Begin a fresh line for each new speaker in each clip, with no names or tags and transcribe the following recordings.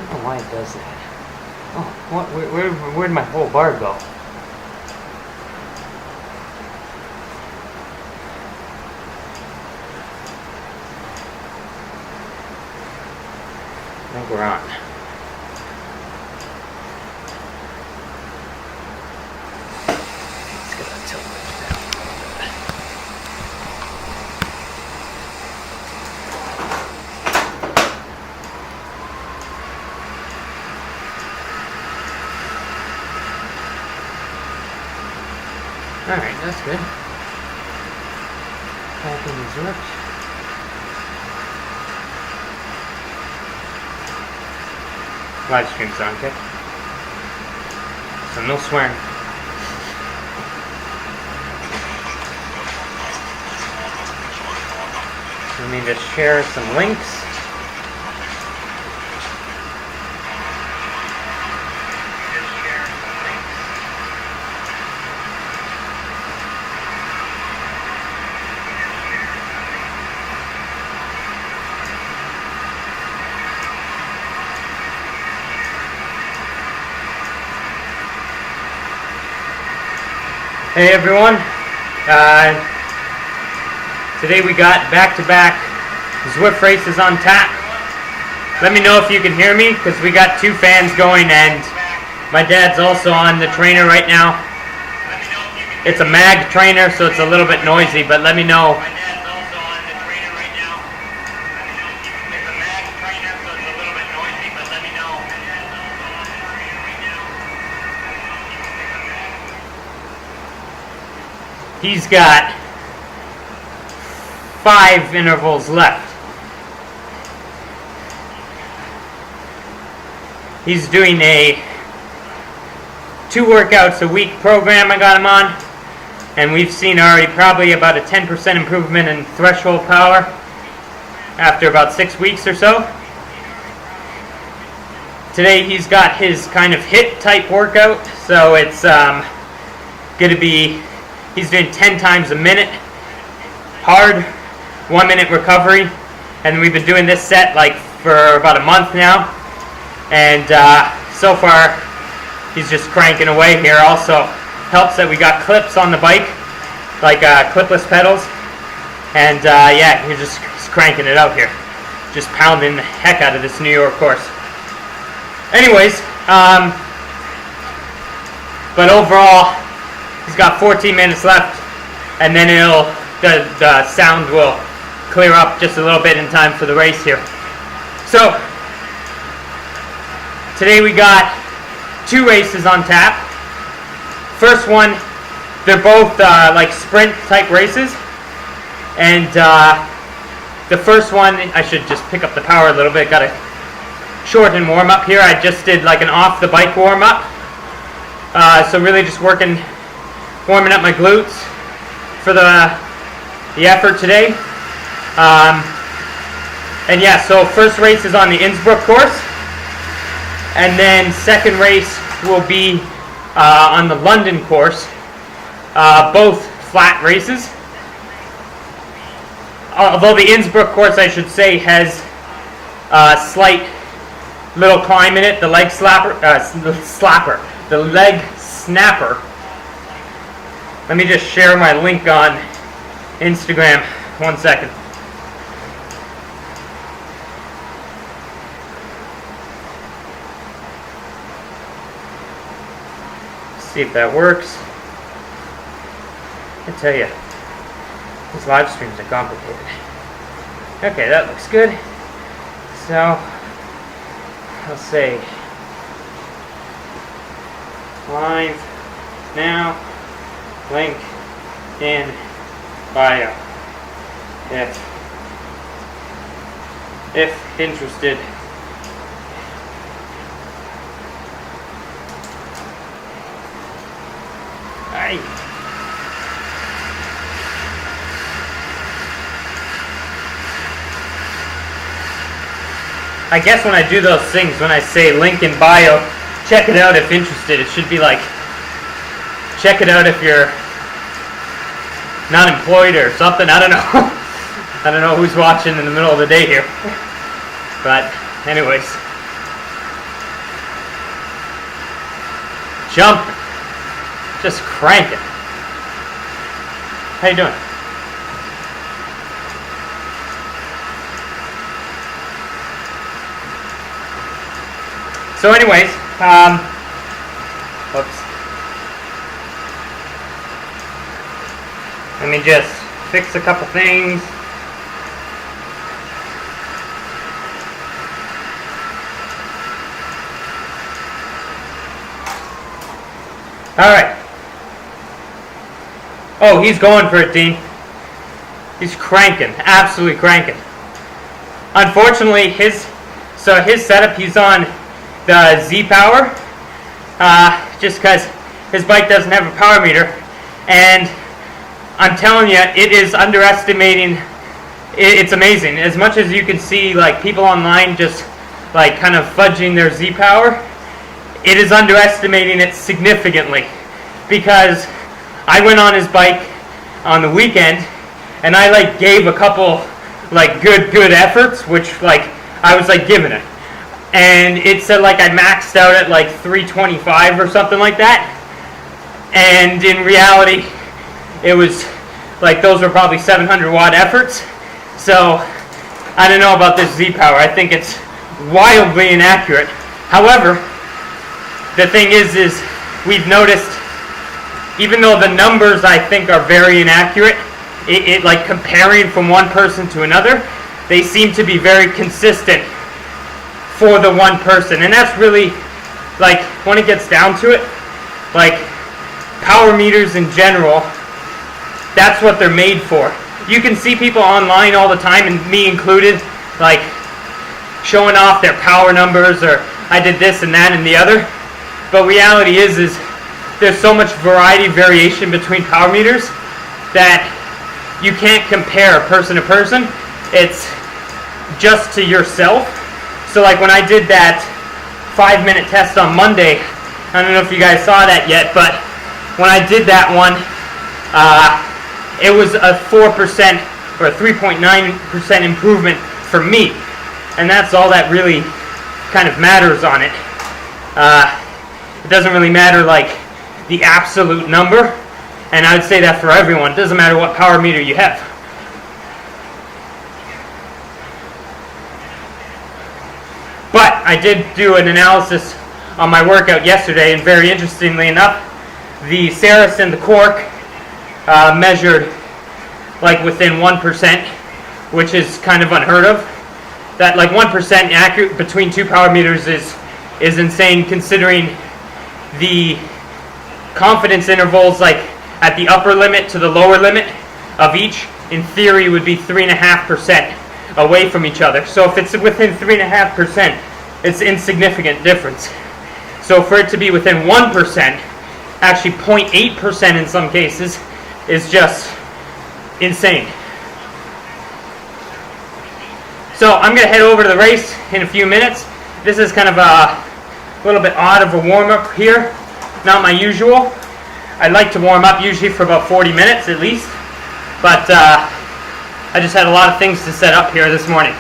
don't know why it does that. Oh, what? Where'd my whole bar go? I think we're on. Let's get that tilt down a little bit. Alright, that's good. Back in the Zwift. Live stream's on, okay? So no swearing. Let me just share some links. Hey everyone, today we got back-to-back Zwift races on tap. Let me know if you can hear me, because we got two fans going and my dad's also on the trainer right now. It's a mag trainer, so it's a little bit noisy, but let me know. He's got 5 intervals left. He's doing a 2 workouts a week program I got him on, and we've seen already probably about a 10% improvement in threshold power after about 6 weeks or so. Today he's got his kind of HIIT type workout, so it's going to be, he's doing 10 times a minute, hard, 1 minute recovery, and we've been doing this set like for about a month now, and so far he's just cranking away here. Also helps that we got clips on the bike, like clipless pedals, and yeah, he's just cranking it out here, just pounding the heck out of this New York course. Anyways, but overall, he's got 14 minutes left, and then the sound will clear up just a little bit in time for the race here. So, today we got 2 races on tap. First one, they're both like sprint type races, and the first one, I should just pick up the power a little bit, got a shorten warm up here. I just did like an off the bike warm up, so really just warming up my glutes for the effort today. And yeah, so first race is on the Innsbruck course, and then second race will be on the London course, both flat races. Although the Innsbruck course, I should say, has a slight little climb in it, the leg the leg snapper. Let me just share my link on Instagram. 1 second. See if that works. I tell you, these live streams are complicated. Okay, that looks good. So, I'll say live now, link in bio if interested. I guess when I do those things, when I say link in bio, check it out if interested, it should be like, check it out if you're not employed or something. I don't know. I don't know who's watching in the middle of the day here. But anyways, jumping, just cranking. How you doing? So anyways, whoops. Let me just fix a couple things. Alright. Oh, he's going for it, Dean. He's cranking, absolutely cranking. Unfortunately, his setup, he's on the Z power, just because his bike doesn't have a power meter, and I'm telling you, it is underestimating. It's amazing. As much as you can see, like, people online just like kind of fudging their Z power, it is underestimating it significantly, because I went on his bike on the weekend and I like gave a couple like good efforts, which like I was like giving it, and it said like I maxed out at like 325 or something like that, and in reality it was like those were probably 700 watt efforts. So I don't know about this Z power. I think it's wildly inaccurate. However, the thing is we've noticed, even though the numbers I think are very inaccurate, it like comparing from one person to another, they seem to be very consistent for the one person. And that's really, like, when it gets down to it, like, power meters in general, that's what they're made for. You can see people online all the time, and me included, like, showing off their power numbers, or I did this and that and the other. But reality is there's so much variation between power meters that you can't compare person to person. It's just to yourself. So like when I did that 5-minute test on Monday, I don't know if you guys saw that yet, but when I did that one, it was a 4% or a 3.9% improvement for me. And that's all that really kind of matters on it. It doesn't really matter like the absolute number, and I would say that for everyone. It doesn't matter what power meter you have. But I did do an analysis on my workout yesterday, and very interestingly enough, the Ceres and the Cork measured like within 1%, which is kind of unheard of. That like 1% accurate between two power meters is insane, considering the confidence intervals like at the upper limit to the lower limit of each, in theory, would be 3.5% away from each other. So if it's within 3.5%, it's insignificant difference. So for it to be within 1%, actually 0.8% in some cases, is just insane. So I'm going to head over to the race in a few minutes. This is kind of a little bit odd of a warm-up here. Not my usual. I like to warm up usually for about 40 minutes at least. But I just had a lot of things to set up here this morning.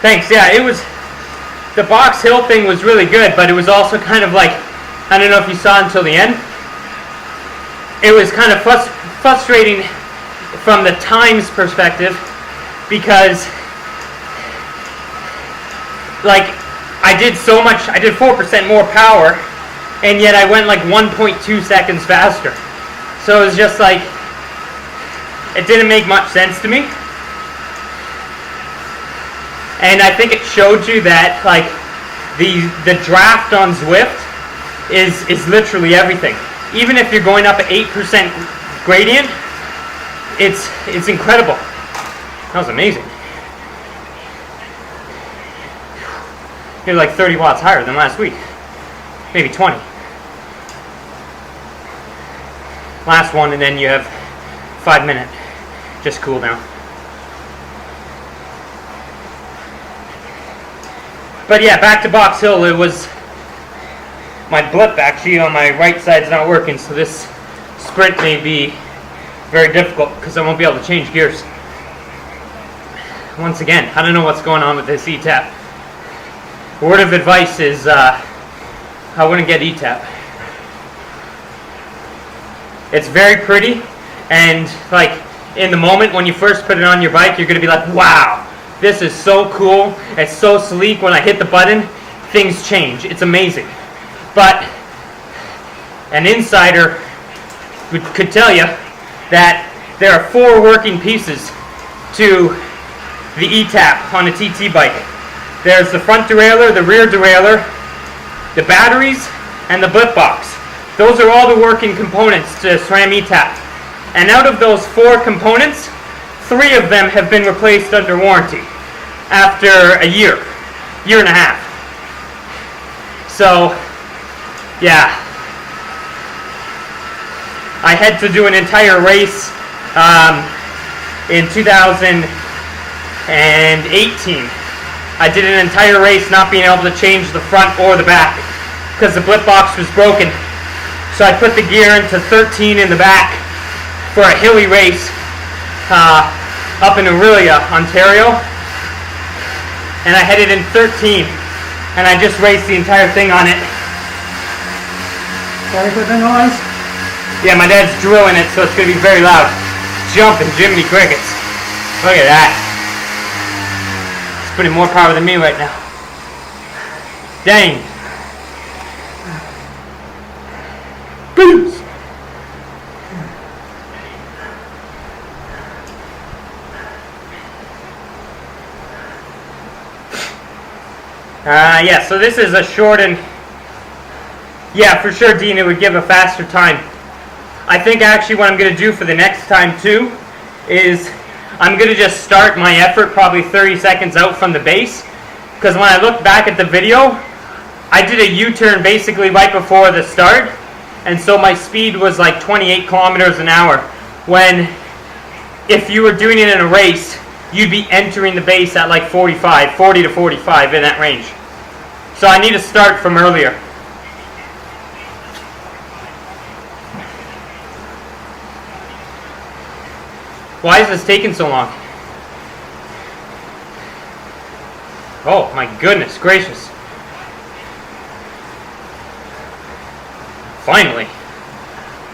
Thanks. Yeah, it was, the Box Hill thing was really good, but it was also kind of like, I don't know if you saw until the end. It was kind of frustrating from the times perspective, because like I did so much, I did 4% more power, and yet I went like 1.2 seconds faster. So it was just like, it didn't make much sense to me. And I think it showed you that like the draft on Zwift is literally everything. Even if you're going up at 8% gradient, it's incredible. That was amazing. You're like 30 watts higher than last week. Maybe 20. Last one, and then you have 5-minute just cool down. But yeah, back to Box Hill. It was my blip actually on my right side's not working, so this sprint may be very difficult because I won't be able to change gears. once again, I don't know what's going on with this ETAP. Word of advice is I wouldn't get ETAP. It's very pretty, and like in the moment when you first put it on your bike, you're going to be like, wow, this is so cool. It's so sleek. When I hit the button, things change. It's amazing. But an insider could tell you that there are 4 working pieces to the ETAP on a TT bike. There's the front derailleur, the rear derailleur, the batteries, and the blip box. Those are all the working components to SRAM ETAP. And out of those 4 components, 3 of them have been replaced under warranty after a year and a half. So, yeah. I had to do an entire race in 2018. I did an entire race not being able to change the front or the back because the blip box was broken. So I put the gear into 13 in the back for a hilly race up in Aurelia, Ontario. And I headed in 13, and I just raced the entire thing on it.
Sorry for the noise.
Yeah, my dad's drilling it, so it's going to be very loud. Jumping Jiminy Crickets. Look at that. It's putting more power than me right now. Dang. Boost. Yeah, so this is a short and, yeah, for sure, Dean, it would give a faster time. I think actually what I'm going to do for the next time too is I'm going to just start my effort probably 30 seconds out from the base, because when I look back at the video, I did a U-turn basically right before the start, and so my speed was like 28 kilometers an hour, when if you were doing it in a race, you'd be entering the base at like 40 to 45 in that range. So I need to start from earlier. Why is this taking so long? Oh my goodness gracious. Finally.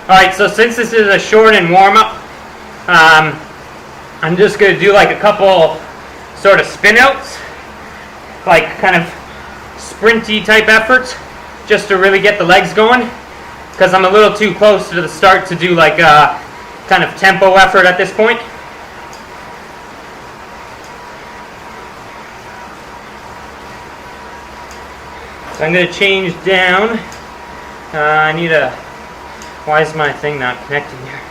Alright, so since this is a short and warm-up, I'm just going to do like a couple sort of spin outs, like kind of sprinty type efforts, just to really get the legs going, because I'm a little too close to the start to do like a kind of tempo effort at this point. So I'm going to change down. I need a, why is my thing not connecting here?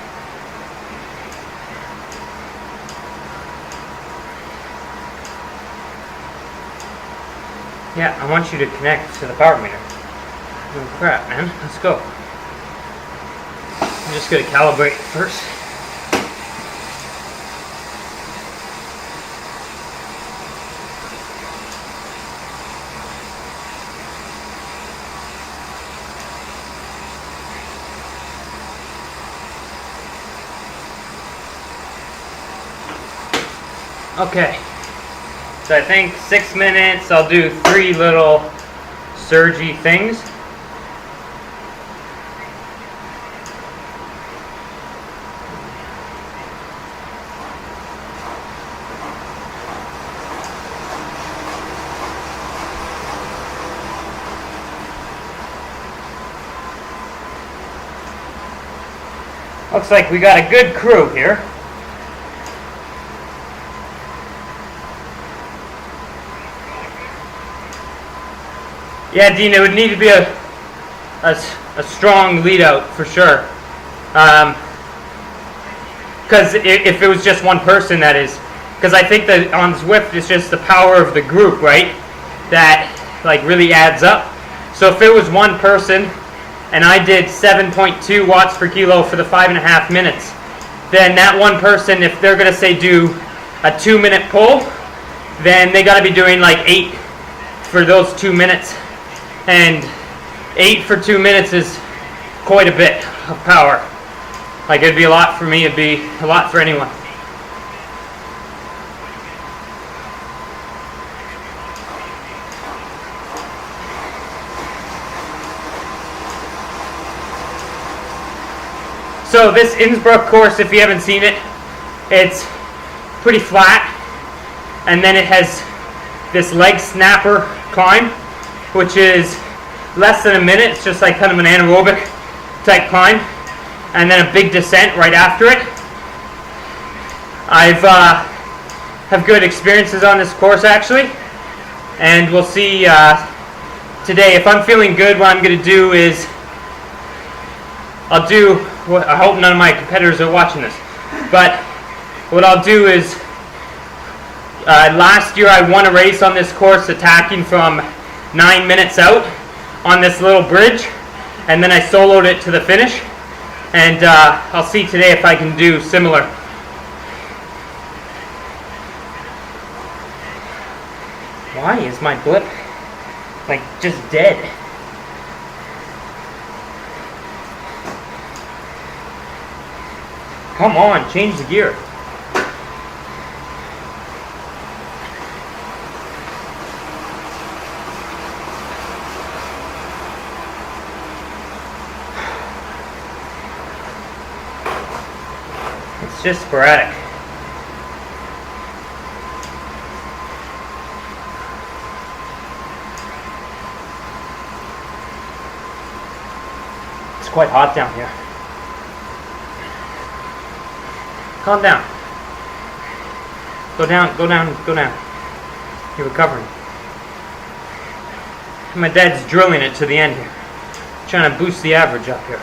Yeah, I want you to connect to the power meter. Oh crap, man. Let's go. I'm just going to calibrate first. Okay. So I think 6 minutes, I'll do 3 little surgy things. Looks like we got a good crew here. Yeah, Dean, it would need to be a strong lead out for sure. Because if it was just one person, that is. Because I think that on Zwift, it's just the power of the group, right? That like really adds up. So if it was one person, and I did 7.2 watts per kilo for the 5.5 minutes, then that one person, if they're going to say do a 2-minute pull, then they got to be doing like 8 for those 2 minutes. And 8 for 2 minutes is quite a bit of power. Like, it'd be a lot for me, it'd be a lot for anyone. So this Innsbruck course, if you haven't seen it, it's pretty flat, and then it has this leg snapper climb, which is less than a minute. It's just like kind of an anaerobic type climb, and then a big descent right after it. I've have good experiences on this course actually, and we'll see today. If I'm feeling good, what I'm going to do is I hope none of my competitors are watching this, but what I'll do is last year I won a race on this course attacking from 9 minutes out on this little bridge, and then I soloed it to the finish, and I'll see today if I can do similar. Why is my blip like just dead? Come on, change the gear. It's just sporadic. It's quite hot down here. Calm down. Go down, go down, go down. You're recovering. My dad's drilling it to the end here. Trying to boost the average up here.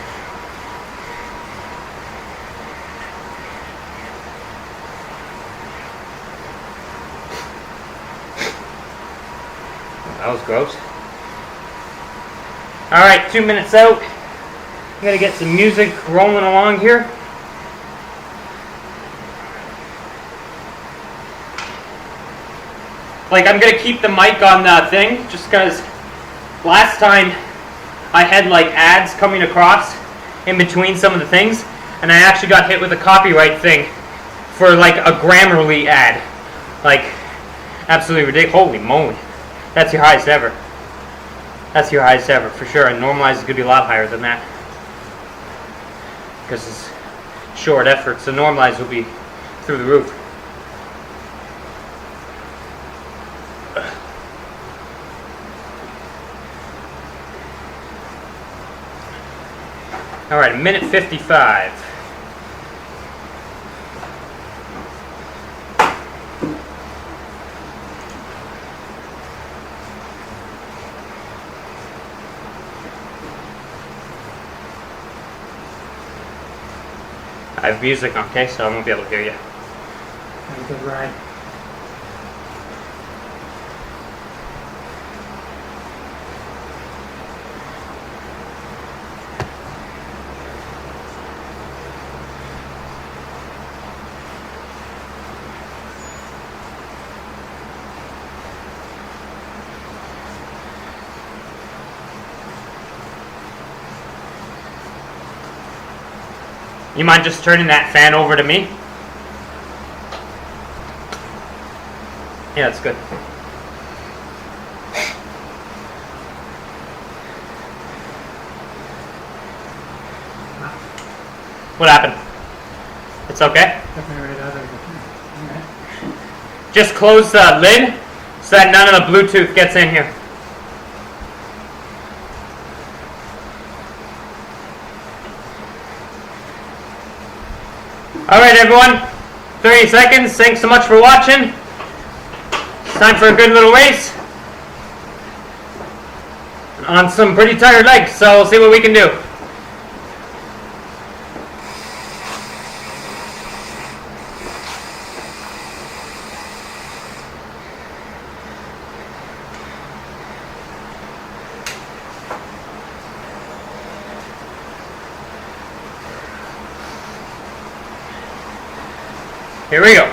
That was gross. Alright, 2 minutes out. I'm gonna get some music rolling along here. Like, I'm gonna keep the mic on the thing just because last time I had like ads coming across in between some of the things, and I actually got hit with a copyright thing for like a Grammarly ad. Like, absolutely ridiculous. Holy moly. That's your highest ever. That's your highest ever for sure, and normalized is gonna be a lot higher than that because it's short effort, so normalized will be through the roof. All right, 1:55. I have music on, okay, so I won't be able to hear you. Have a good ride. You mind just turning that fan over to me? Yeah, that's good. What happened? It's okay? Just close the lid so that none of the Bluetooth gets in here. Alright everyone, 30 seconds. Thanks so much for watching. It's time for a good little race on some pretty tired legs, so we'll see what we can do. Here we go.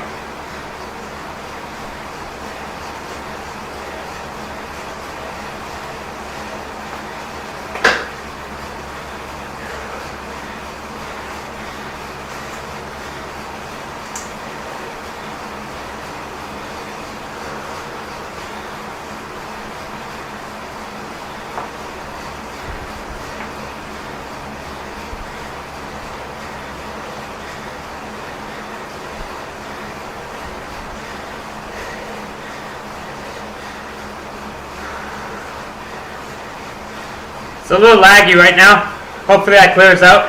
It's a little laggy right now. Hopefully that clears out.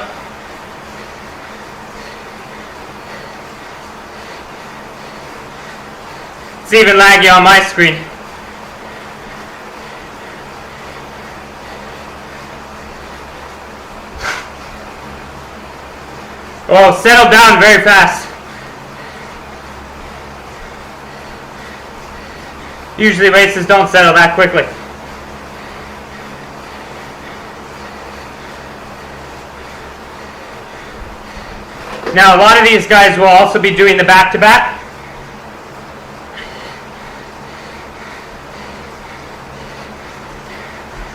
It's even laggy on my screen. Oh, settle down very fast. Usually races don't settle that quickly. Now a lot of these guys will also be doing the back-to-back.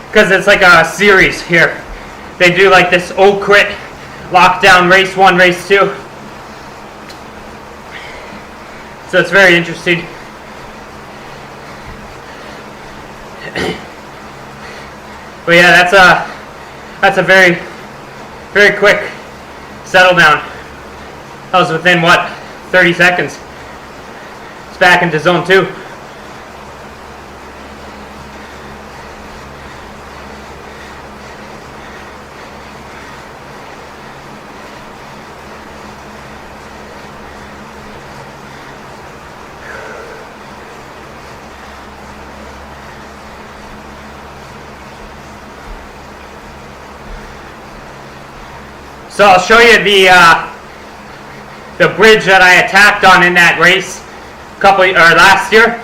Because it's like a series here. They do like this O-crit lockdown, race 1, race 2. So it's very interesting. But yeah, that's a very, very quick settle down. That was within, what, 30 seconds. It's back into zone 2. So I'll show you the bridge that I attacked on in that race last year.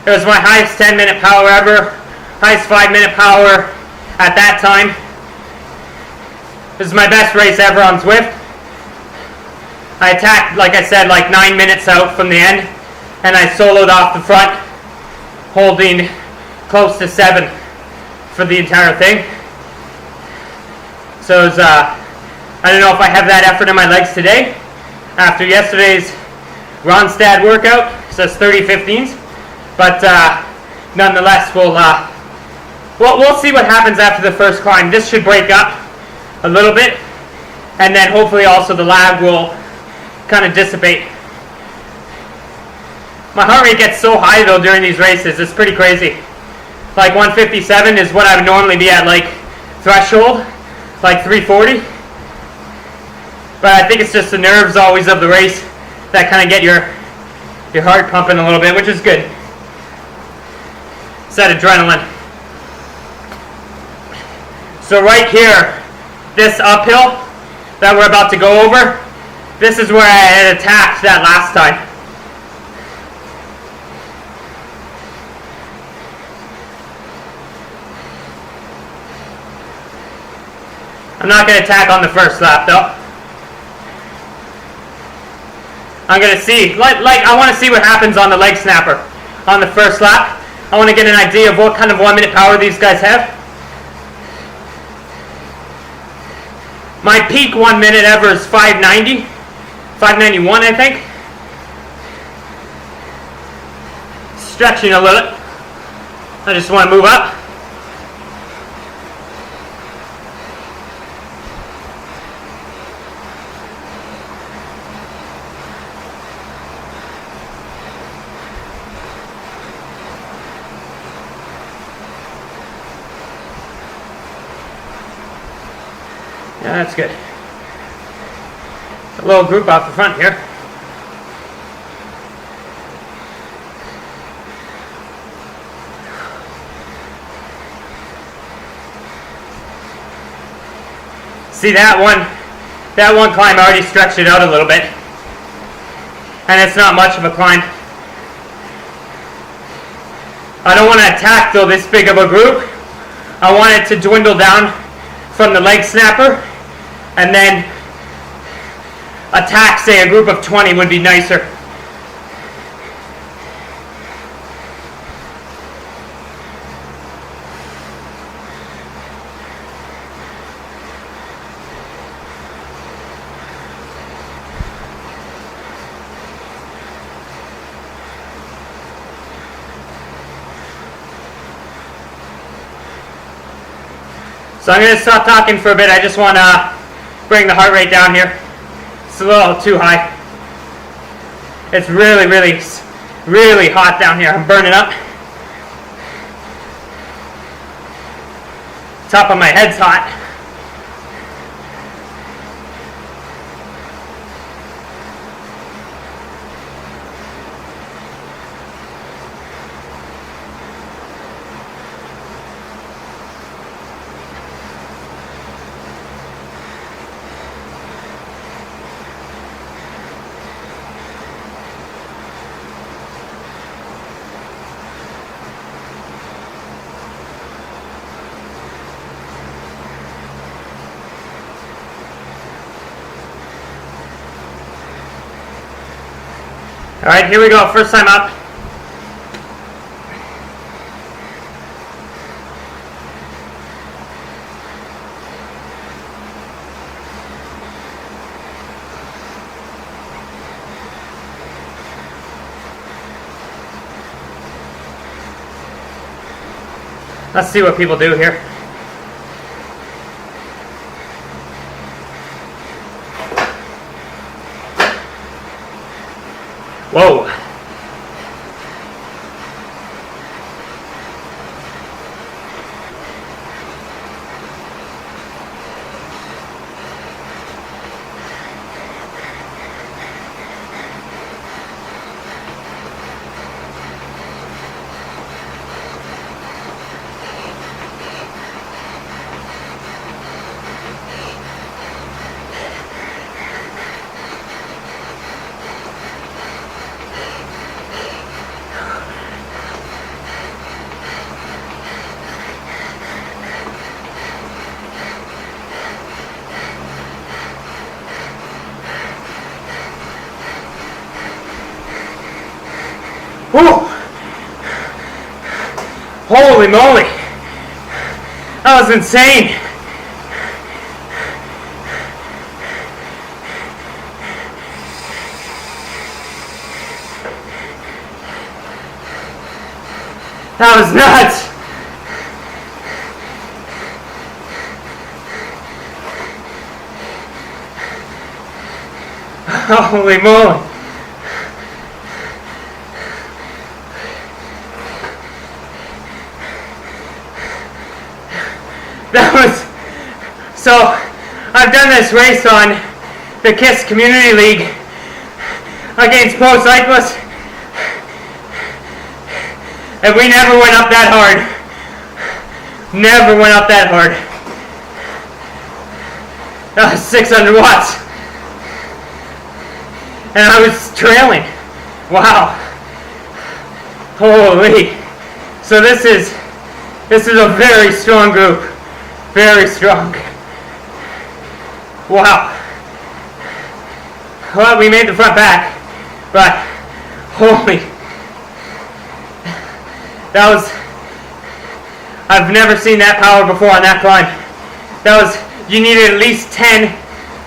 It was my highest 10-minute power ever, highest 5-minute power at that time. This is my best race ever on Zwift. I attacked, like I said, like 9 minutes out from the end, and I soloed off the front, holding close to 7 for the entire thing. So it was, I don't know if I have that effort in my legs today. After yesterday's Ronstad workout, so it's 30-15s. But nonetheless, we'll see what happens after the first climb. This should break up a little bit, and then hopefully also the lag will kind of dissipate. My heart rate gets so high though during these races, it's pretty crazy. Like 157 is what I would normally be at, like threshold, like 340. But I think it's just the nerves always of the race that kind of get your heart pumping a little bit, which is good. It's that adrenaline. So right here, this uphill that we're about to go over, this is where I had attacked that last time. I'm not going to attack on the first lap though. I'm going to see, like I want to see what happens on the leg snapper on the first lap. I want to get an idea of what kind of 1-minute power these guys have. My peak 1 minute ever is 590, 591 I think. Stretching a little. I just want to move up. Yeah, that's good. A little group off the front here. See that one climb, I already stretched it out a little bit. And it's not much of a climb. I don't want to attack though this big of a group. I want it to dwindle down from the leg snapper, and then attack, say, a group of 20 would be nicer. So I'm going to stop talking for a bit. I just want to bring the heart rate down here. It's a little too high. It's really, really, really hot down here. I'm burning up. Top of my head's hot. All right, here we go. First time up. Let's see what people do here. Whoa. Whew. Holy moly. That was insane. That was nuts. Holy moly. That was, so I've done this race on the KISS Community League against pro cyclists, and we never went up that hard. Never went up that hard. That was 600 watts. And I was trailing. Wow. Holy. So this is a very strong group. Very strong. Wow. Well, we made the front back, but holy. That was, I've never seen that power before on that climb. That was, you needed at least 10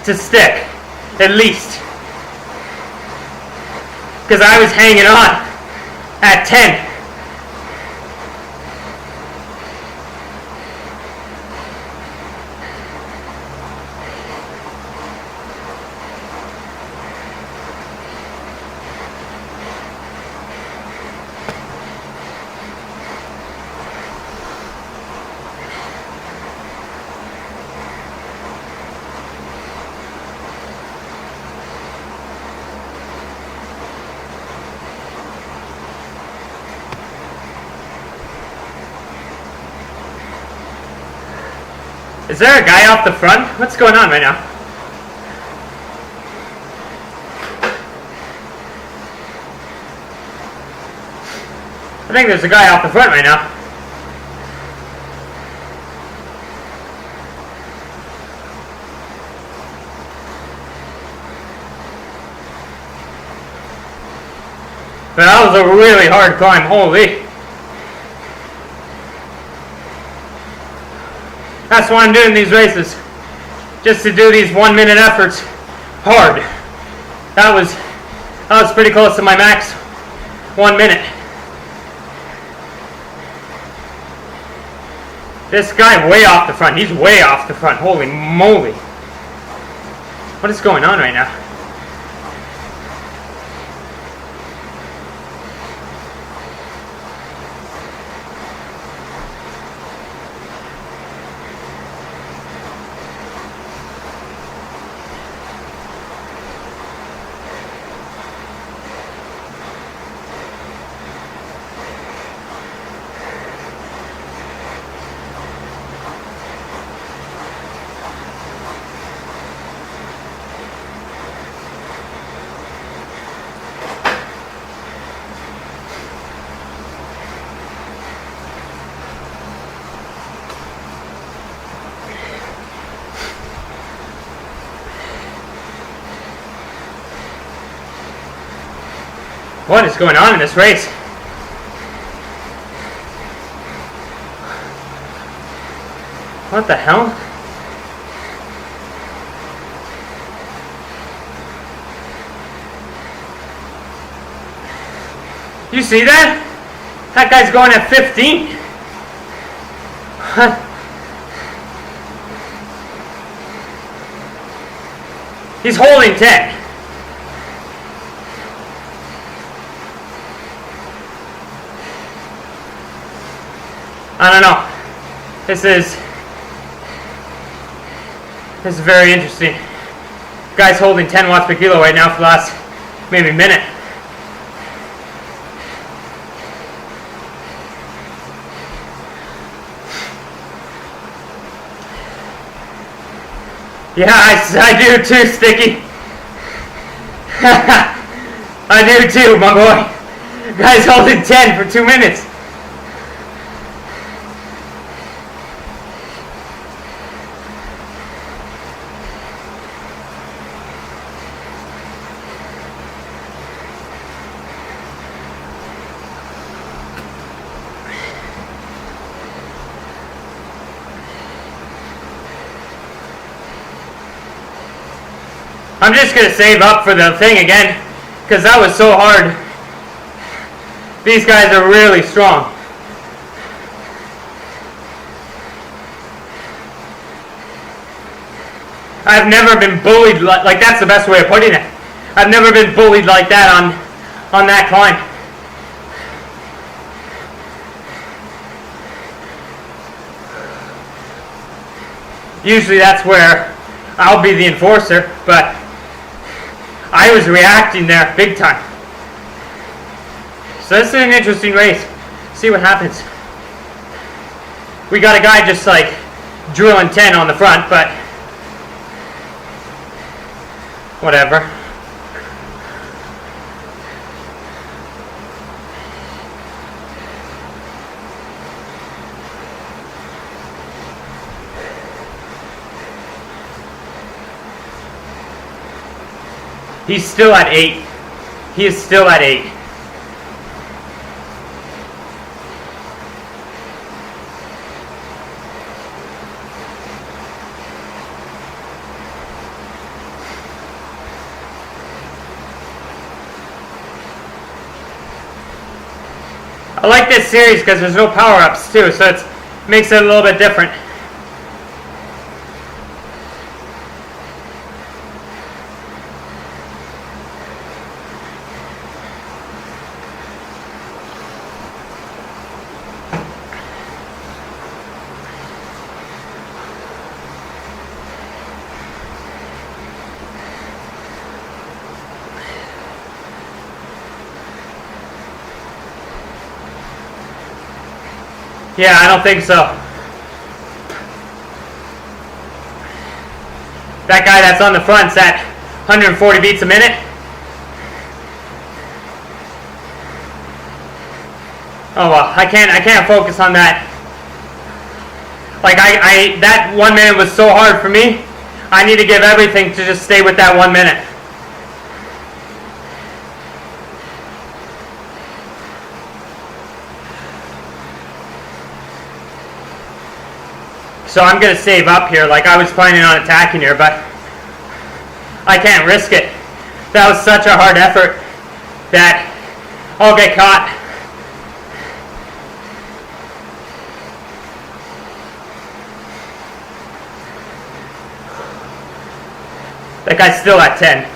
to stick. At least. Because I was hanging on at 10. Is there a guy off the front? What's going on right now? I think there's a guy off the front right now. But that was a really hard climb, holy. That's why I'm doing these races. Just to do these 1 minute efforts hard. That was pretty close to my max 1 minute. This guy way off the front. He's way off the front. Holy moly. What is going on right now? What is going on in this race? What the hell? You see that? That guy's going at 15. He's holding 10. I don't know. This is very interesting. Guy's holding 10 watts per kilo right now for the last maybe minute. Yeah, I do too, Sticky. I do too, my boy. Guy's holding 10 for 2 minutes. I'm just going to save up for the thing again, because that was so hard. These guys are really strong. I've never been bullied, like that's the best way of putting it. I've never been bullied like that on that climb. Usually that's where I'll be the enforcer, but I was reacting there big time. So this is an interesting race. See what happens. We got a guy just like drilling 10 on the front, but whatever. He's still at 8. He is still at 8. I like this series because there's no power-ups too, so it makes it a little bit different. Yeah, I don't think so. That guy that's on the front's at 140 beats a minute. Oh well, I can't focus on that. Like that 1 minute was so hard for me. I need to give everything to just stay with that 1 minute. So I'm going to save up here. Like I was planning on attacking here, but I can't risk it. That was such a hard effort that I'll get caught. That guy's still at 10.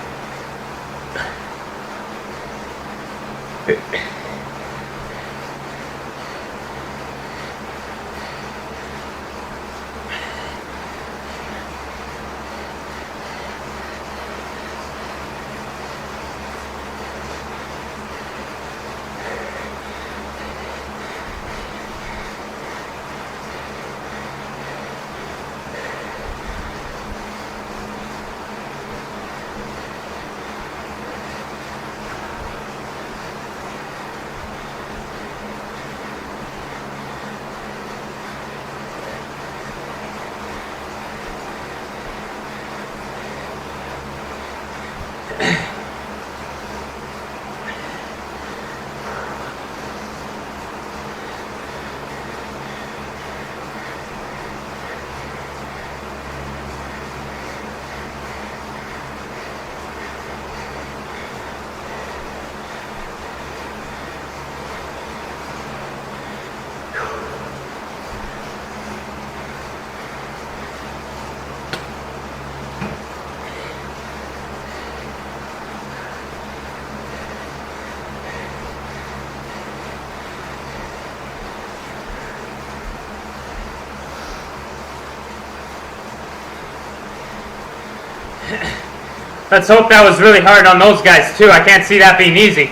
Let's hope that was really hard on those guys too. I can't see that being easy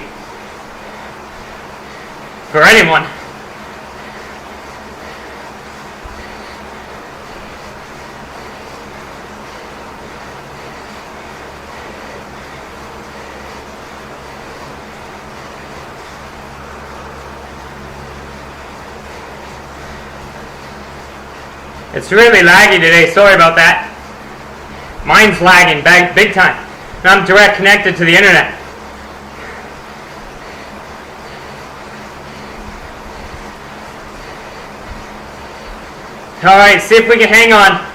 for anyone. It's really laggy today, sorry about that. Mine's lagging big time. And I'm direct connected to the internet. Alright, see if we can hang on.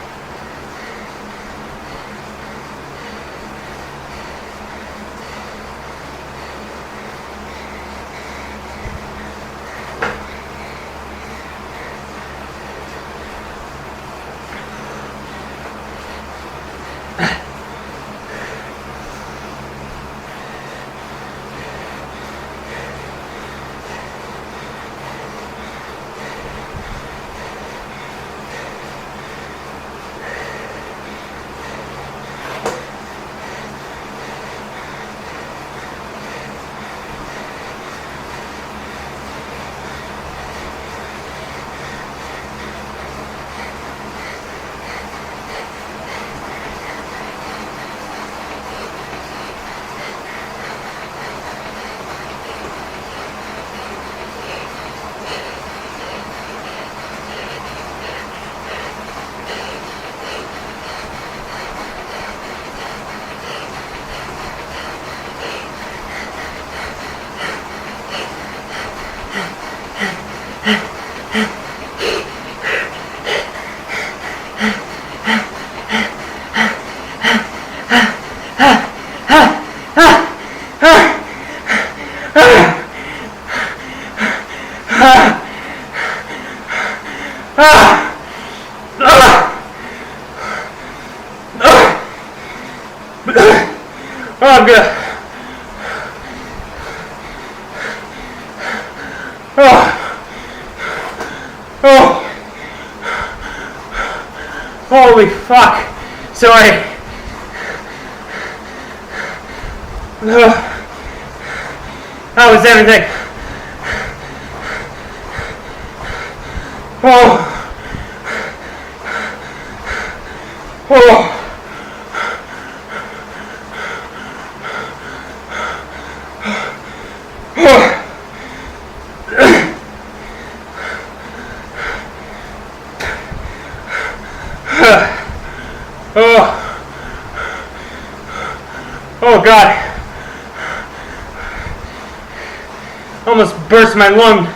Oh, I'm good. Holy fuck. Sorry. That was everything. Oh God. Almost burst my lung.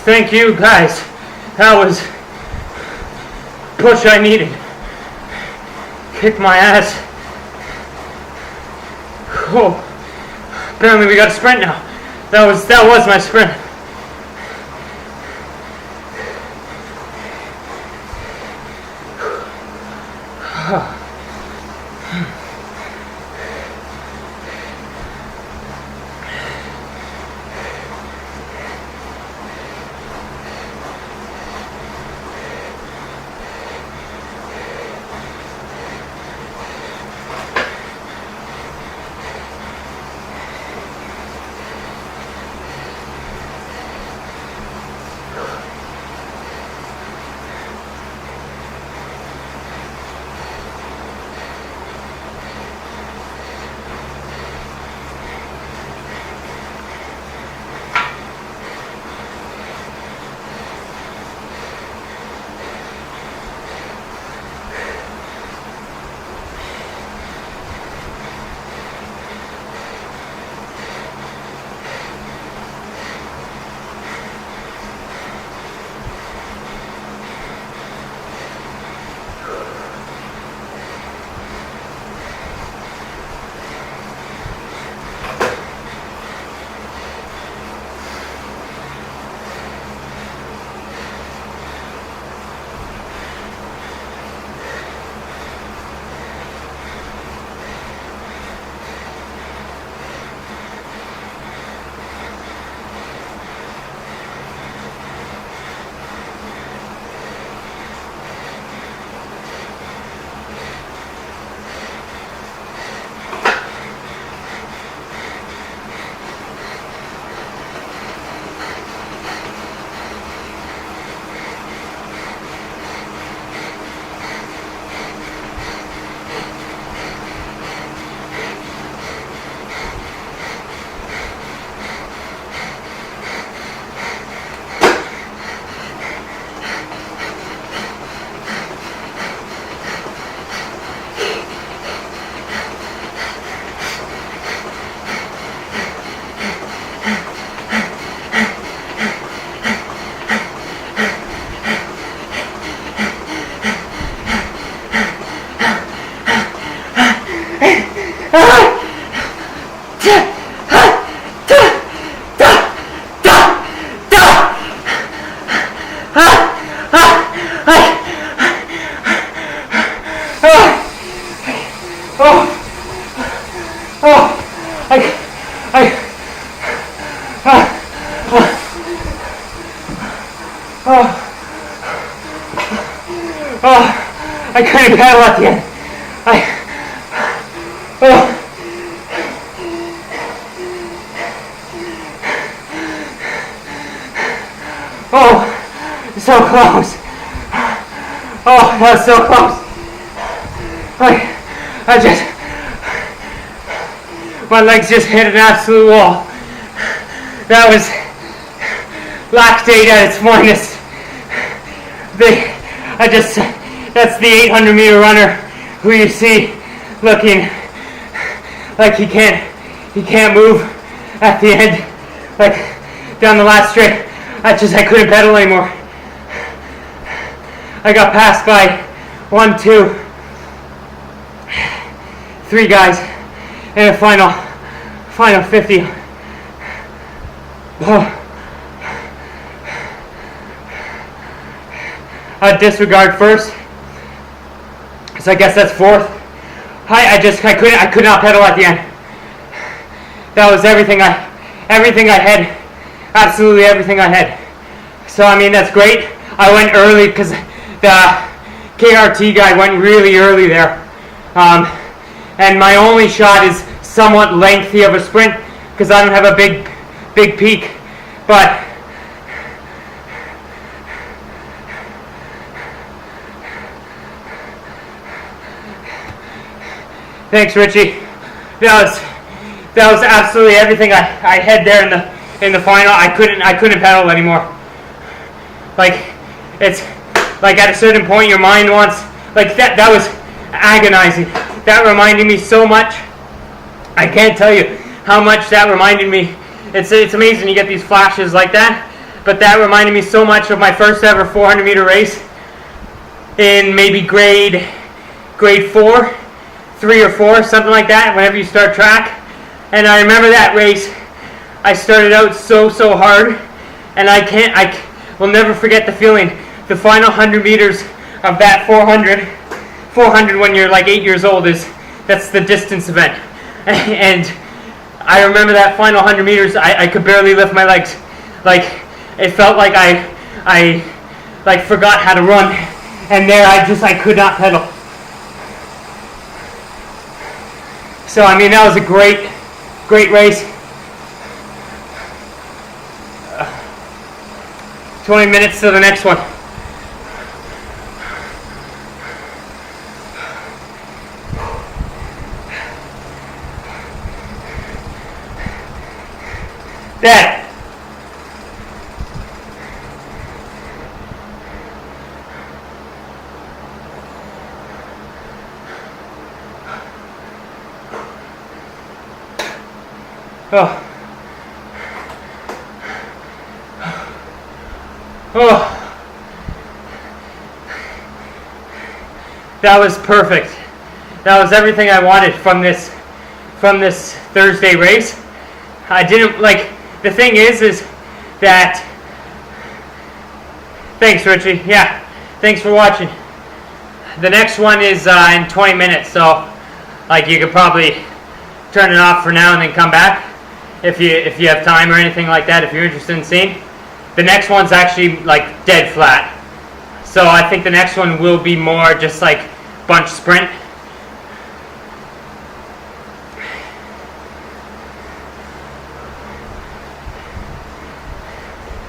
Thank you guys. That was push I needed. Kicked my ass. Apparently we got a sprint now. That was my sprint. Oh, oh, I couldn't pedal at the end. Oh, so close. Oh, that was so close. My legs just hit an absolute wall. That was lactate at its finest. That's the 800-meter runner who you see looking like he can't move at the end, like down the last straight. I couldn't pedal anymore. I got passed by 1, 2, 3 guys in a final 50. Disregard first, so I guess that's 4th. I could not pedal at the end. That was everything I had, absolutely everything I had. So I mean, that's great. I went early because the KRT guy went really early there, and my only shot is somewhat lengthy of a sprint because I don't have a big peak, but thanks, Richie. That was absolutely everything I had there in the final. I couldn't pedal anymore. Like, it's like at a certain point your mind wants, like, that was agonizing. That reminded me so much. I can't tell you how much that reminded me. It's amazing you get these flashes like that, but that reminded me so much of my first ever 400-meter race in maybe grade 4, 3 or 4, something like that, whenever you start track. And I remember that race. I started out so hard, and I will never forget the feeling. The final 100 meters of that 400 when you're like 8 years old, that's the distance event. And I remember that final 100 meters, I could barely lift my legs. Like, it felt like I like forgot how to run, and there I could not pedal. So I mean, that was a great race. 20 minutes to the next one. Dad. Oh. Oh. That was perfect. That was everything I wanted from this Thursday race. I didn't like, the thing is that, thanks Richie, yeah, thanks for watching. The next one is in 20 minutes, so like you could probably turn it off for now and then come back if you have time or anything like that, if you're interested in seeing. The next one's actually like dead flat, so I think the next one will be more just like bunch sprint.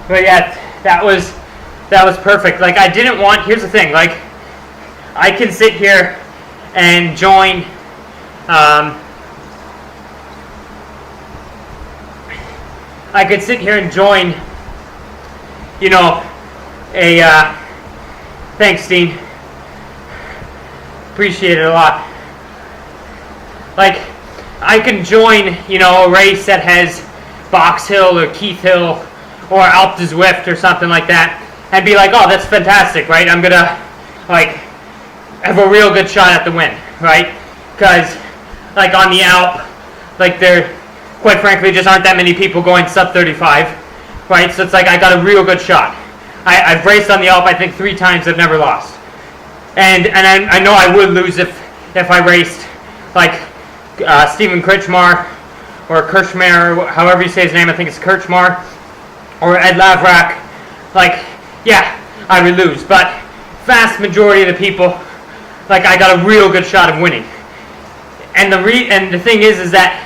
But yeah, that was perfect. Like, I didn't want, here's the thing, like, I can sit here and join I could sit here and join, you know, a thanks Dean, appreciate it a lot. Like, I can join, you know, a race that has Box Hill or Keith Hill or Alpe de Zwift or something like that, and be like, oh, that's fantastic, right? I'm gonna, like, have a real good shot at the win, right? Because, like, on the Alpe, like, there, quite frankly, just aren't that many people going sub 35, right? So it's like, I got a real good shot. I've raced on the Alpe, I think 3 times, I've never lost. And I know I would lose if I raced like Stephen Kretschmar, or Kirchmar, however you say his name, I think it's Kretschmar, or Ed Lavrak, like, yeah, I would lose. But vast majority of the people, like, I got a real good shot of winning. And the thing is that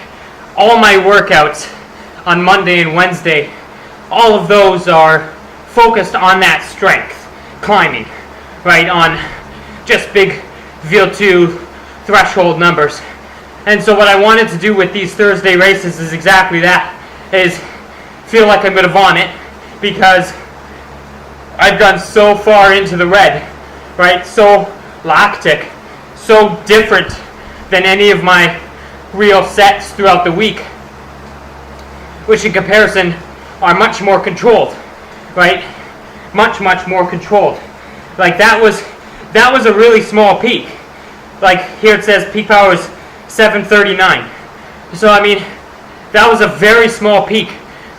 all my workouts on Monday and Wednesday, all of those are focused on that strength, climbing, right, on just big VO2 threshold numbers. And so what I wanted to do with these Thursday races is exactly that, is feel like I'm going to vomit, because I've gone so far into the red, right, so lactic, so different than any of my real sets throughout the week, which in comparison are much more controlled, right, much more controlled. Like that was a really small peak. Like here it says peak power is 739. So I mean, that was a very small peak.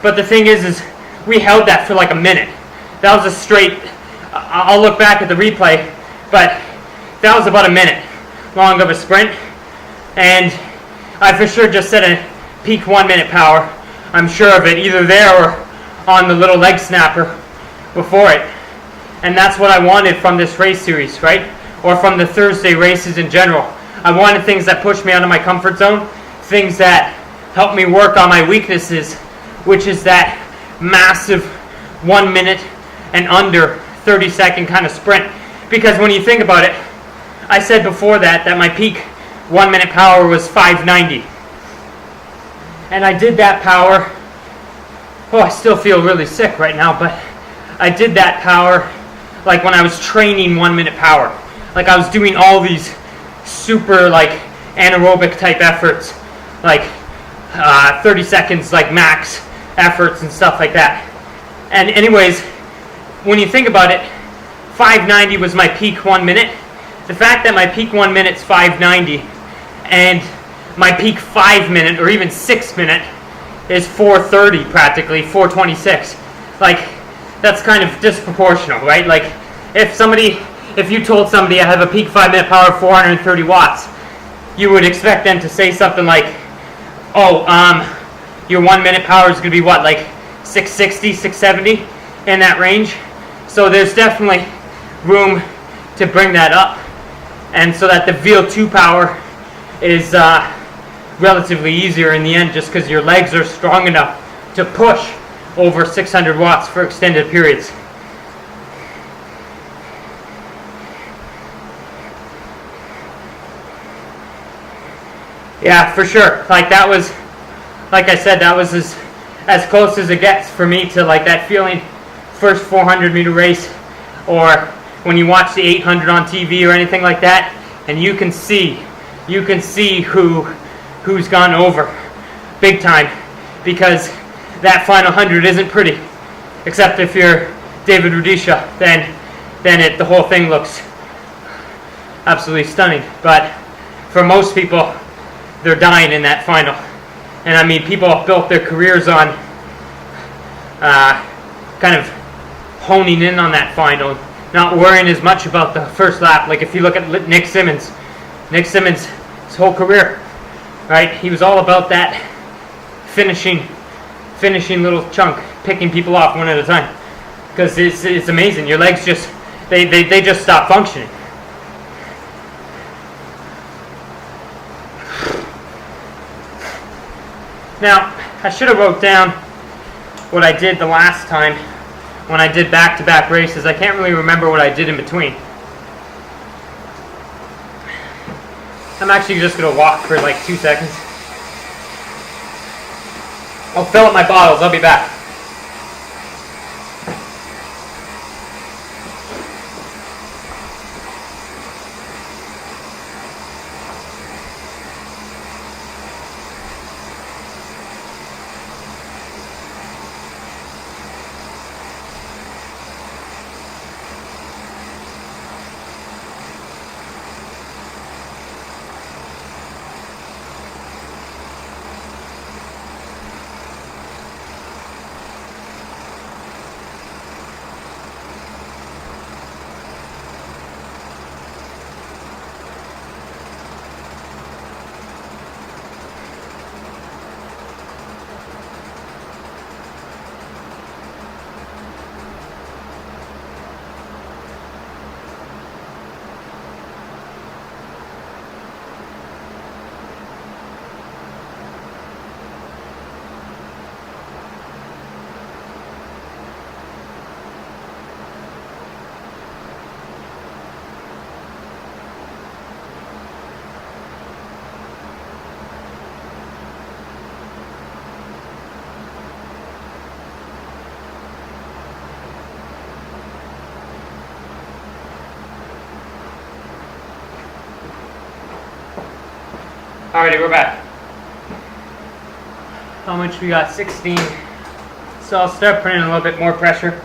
But the thing is we held that for like a minute. That was a straight, I'll look back at the replay, but that was about a minute long of a sprint. And I for sure just set a peak 1 minute power. I'm sure of it, either there or on the little leg snapper before it. And that's what I wanted from this race series, right? Or from the Thursday races in general. I wanted things that pushed me out of my comfort zone, things that helped me work on my weaknesses, which is that massive 1 minute and under 30-second kind of sprint. Because when you think about it, I said before that my peak 1 minute power was 590. And I did that power, I still feel really sick right now, but I did that power like when I was training 1 minute power. Like I was doing all these super like anaerobic type efforts, like 30 seconds like max efforts and stuff like that. And anyways, when you think about it, 590 was my peak 1 minute. The fact that my peak 1 minute's 590 and my peak 5 minute or even 6 minute is 430 practically, 426. Like that's kind of disproportional, right? Like if you told somebody I have a peak 5 minute power of 430 watts, you would expect them to say something like, your 1 minute power is going to be what, like 660, 670 in that range. So there's definitely room to bring that up, and so that the VO2 power is relatively easier in the end, just because your legs are strong enough to push over 600 watts for extended periods. Yeah, for sure. Like that was, like I said, that was as close as it gets for me to like that feeling first 400 meter race, or when you watch the 800 on TV or anything like that, and you can see who's gone over big time, because that final 100 isn't pretty, except if you're David Rudisha, then the whole thing looks absolutely stunning. But for most people, they're dying in that final. And I mean, people have built their careers on kind of honing in on that final, not worrying as much about the first lap. Like if you look at Nick Symmonds, his whole career, right? He was all about that finishing little chunk, picking people off one at a time. Because it's amazing. Your legs just, they just stop functioning. Now, I should have wrote down what I did the last time when I did back-to-back races. I can't really remember what I did in between. I'm actually just going to walk for like 2 seconds. I'll fill up my bottles. I'll be back. Alrighty, we're back. How much we got? 16. So I'll start putting a little bit more pressure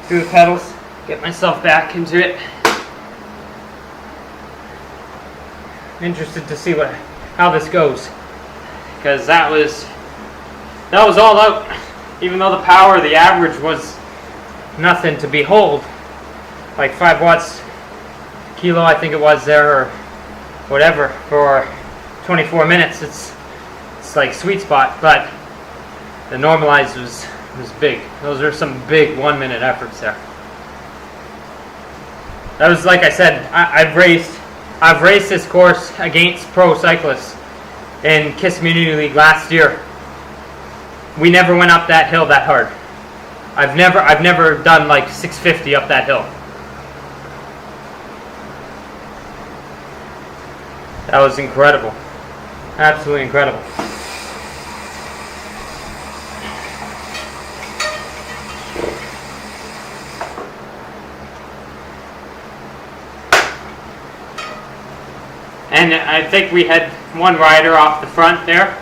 through the pedals, get myself back into it. I'm interested to see how this goes, because that was all out. Even though the power, the average was nothing to behold, like 5 watts kilo, I think it was there, or whatever, for 24 minutes. It's like sweet spot, but the normalized was big. Those are some big 1 minute efforts there. That was, like I said, I've raced this course against pro cyclists in KISS Community League last year. We never went up that hill that hard. I've never done like 650 up that hill. That was incredible. Absolutely incredible. And I think we had one rider off the front there.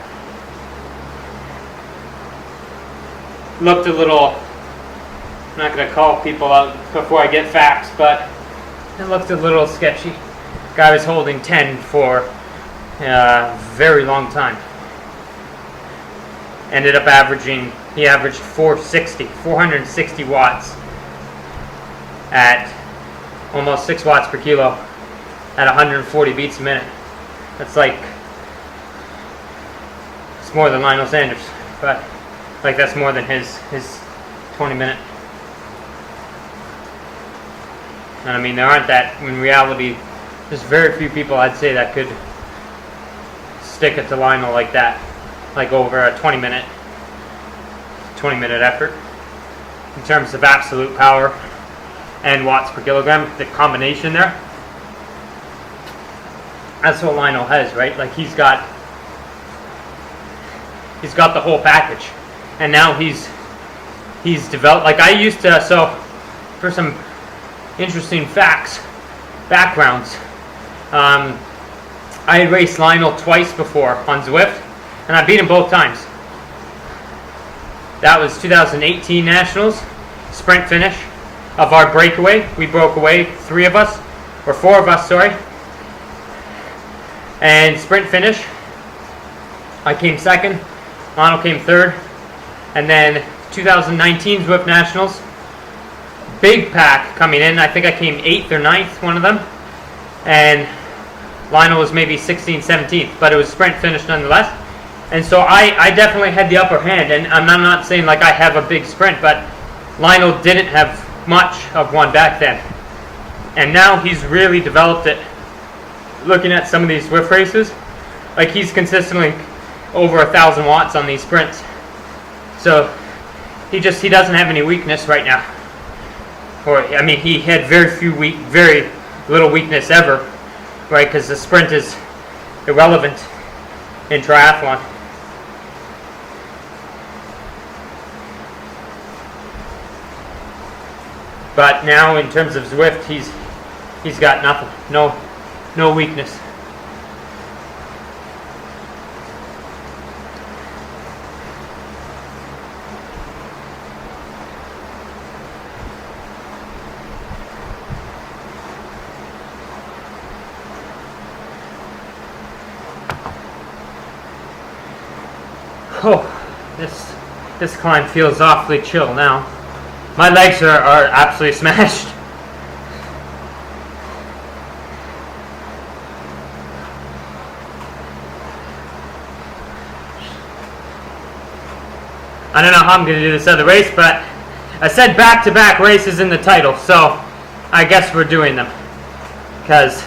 Looked a little, I'm not going to call people out before I get facts, but it looked a little sketchy. Guy was holding 10 for a very long time. Ended up he averaged 460 watts at almost 6 watts per kilo at 140 beats a minute. That's like, it's more than Lionel Sanders, but like that's more than his 20 minute. And I mean, there aren't that, in reality, there's very few people I'd say that could stick it to Lionel like that, like over a 20 minute effort in terms of absolute power and watts per kilogram, the combination there. That's what Lionel has, right? Like he's got the whole package, and now he's developed. Like I used to, so for some interesting backgrounds, I had raced Lionel twice before on Zwift, and I beat him both times. That was 2018 Nationals, sprint finish of our breakaway. We broke away, 4 of us, sorry. And sprint finish, I came second, Lionel came third. And then 2019 Zwift Nationals, big pack coming in. I think I came 8th or 9th, one of them. And Lionel was maybe 16th, 17th, but it was sprint finish nonetheless. And so I definitely had the upper hand. And I'm not saying like I have a big sprint, but Lionel didn't have much of one back then. And now he's really developed it. Looking at some of these Zwift races, like he's consistently over 1,000 watts on these sprints. So he doesn't have any weakness right now. Or I mean, he had very little weakness ever, right? Because the sprint is irrelevant in triathlon. But now, in terms of Zwift, he's got nothing, no weakness. Oh, this climb feels awfully chill now. My legs are absolutely smashed. I don't know how I'm going to do this other race, but I said back-to-back races in the title, so I guess we're doing them. Because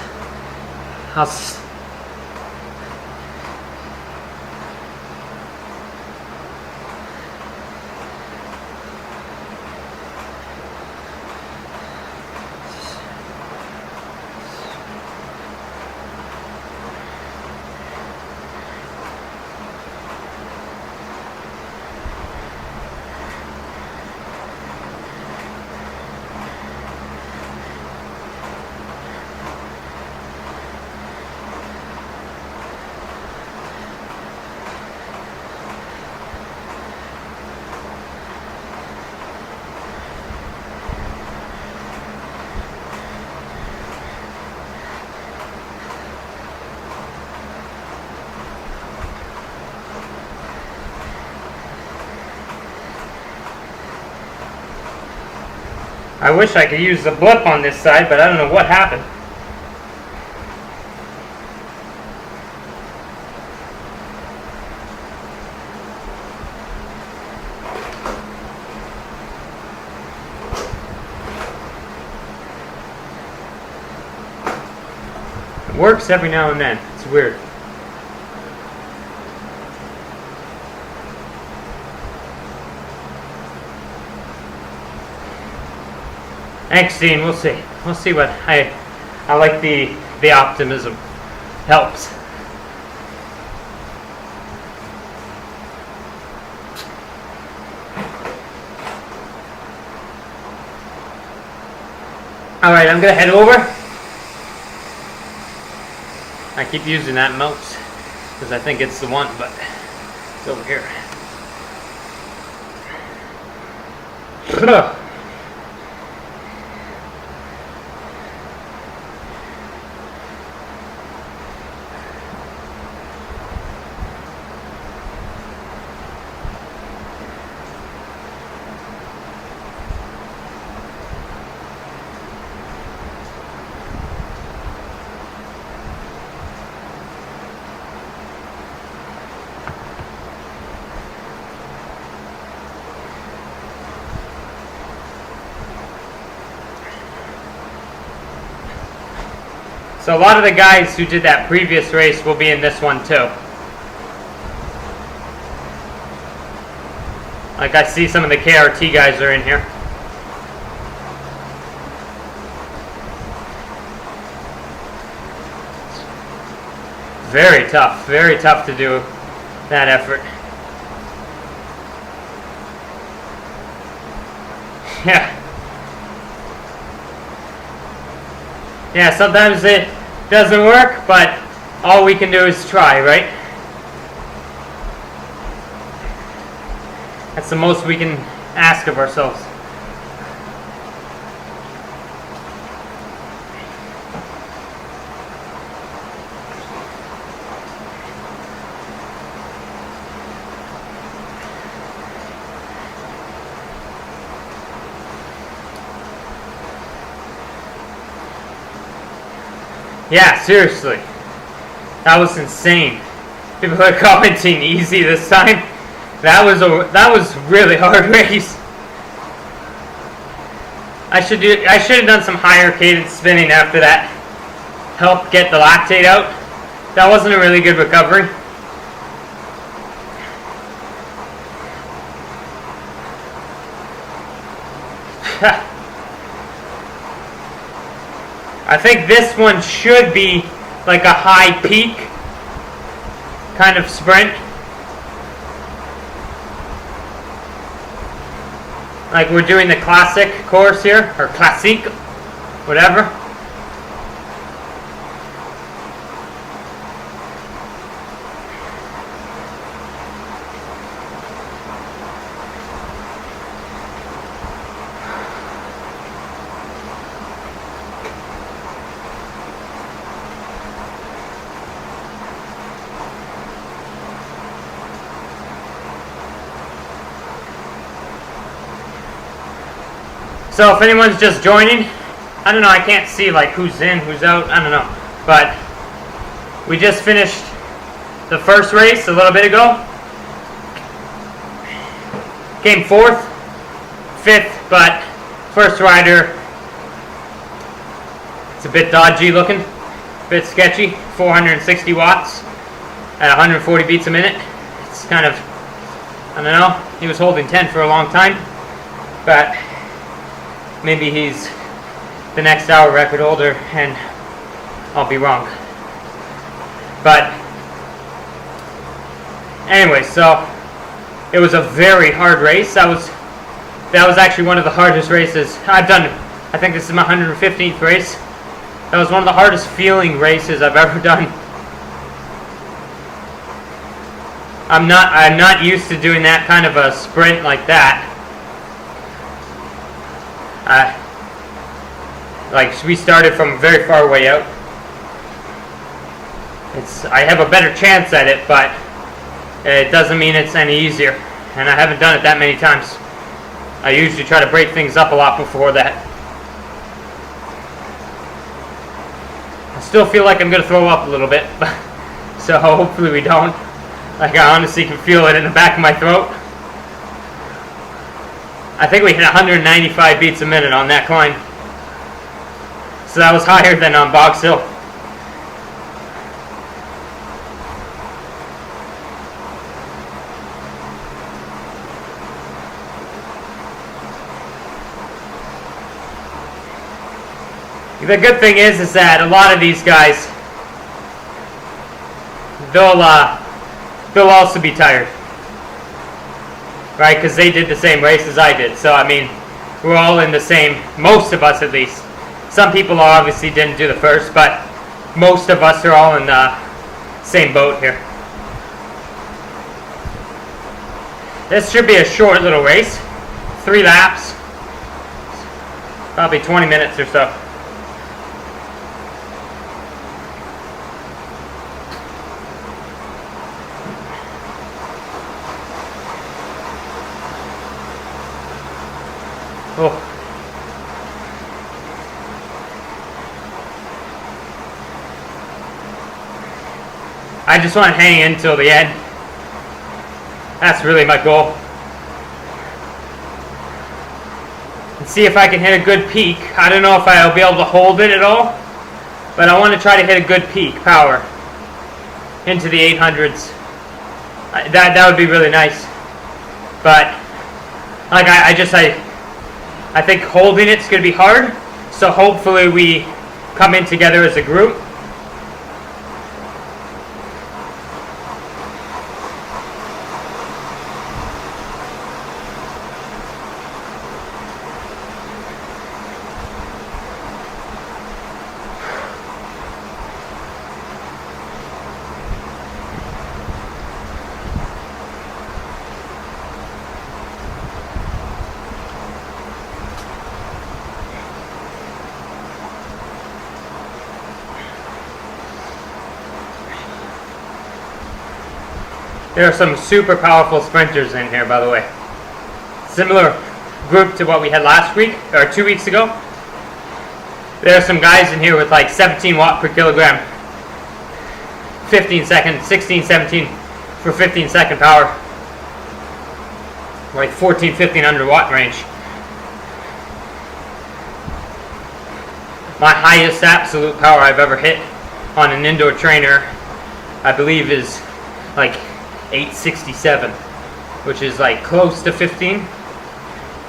I wish I could use the blip on this side, but I don't know what happened. It works every now and then. It's weird. Thanks, Dean. We'll see. We'll see what I like the optimism. Helps. All right, I'm gonna head over. I keep using that mouse because I think it's the one, but it's over here. So a lot of the guys who did that previous race will be in this one too. Like I see some of the KRT guys are in here. Very tough to do that effort. Yeah. Yeah, sometimes it doesn't work, but all we can do is try, right? That's the most we can ask of ourselves. Yeah, seriously. That was insane. People are commenting easy this time. That was a really hard race. I should have done some higher cadence spinning after that. Helped get the lactate out. That wasn't a really good recovery. I think this one should be like a high peak kind of sprint. Like we're doing the classic course here, or classique, whatever. So if anyone's just joining, I don't know, I can't see like who's in, who's out, I don't know. But we just finished the first race a little bit ago. Came 4th, 5th, but first rider, it's a bit dodgy looking, a bit sketchy, 460 watts at 140 beats a minute. It's kind of, I don't know, he was holding 10 for a long time, but maybe he's the next hour record holder, and I'll be wrong. But anyway, so it was a very hard race. That was actually one of the hardest races I've done. I think this is my 115th race. That was one of the hardest feeling races I've ever done. I'm not used to doing that kind of a sprint like that. Like we started from very far away out. I have a better chance at it, but it doesn't mean it's any easier. And I haven't done it that many times. I usually try to break things up a lot before that. Still feel like I'm going to throw up a little bit, so hopefully we don't. Like, I honestly can feel it in the back of my throat. I think we hit 195 beats a minute on that climb. So that was higher than on Box Hill. The good thing is that a lot of these guys, they'll also be tired, right? Because they did the same race as I did. So I mean, we're all in the same. Most of us, at least. Some people obviously didn't do the first, but most of us are all in the same boat here. This should be a short little race, 3 laps, probably 20 minutes or so. Oh. I just want to hang in till the end. That's really my goal. And see if I can hit a good peak. I don't know if I'll be able to hold it at all, but I want to try to hit a good peak power into the 800s. That would be really nice. But like I think holding it's going to be hard. So hopefully we come in together as a group. There are some super powerful sprinters in here, by the way. Similar group to what we had last week, or 2 weeks ago. There are some guys in here with like 17 watt per kilogram, 15 seconds, 16, 17 for 15 second power. Like 14, 1500 watt range. My highest absolute power I've ever hit on an indoor trainer, I believe, is like 867, which is like close to 15.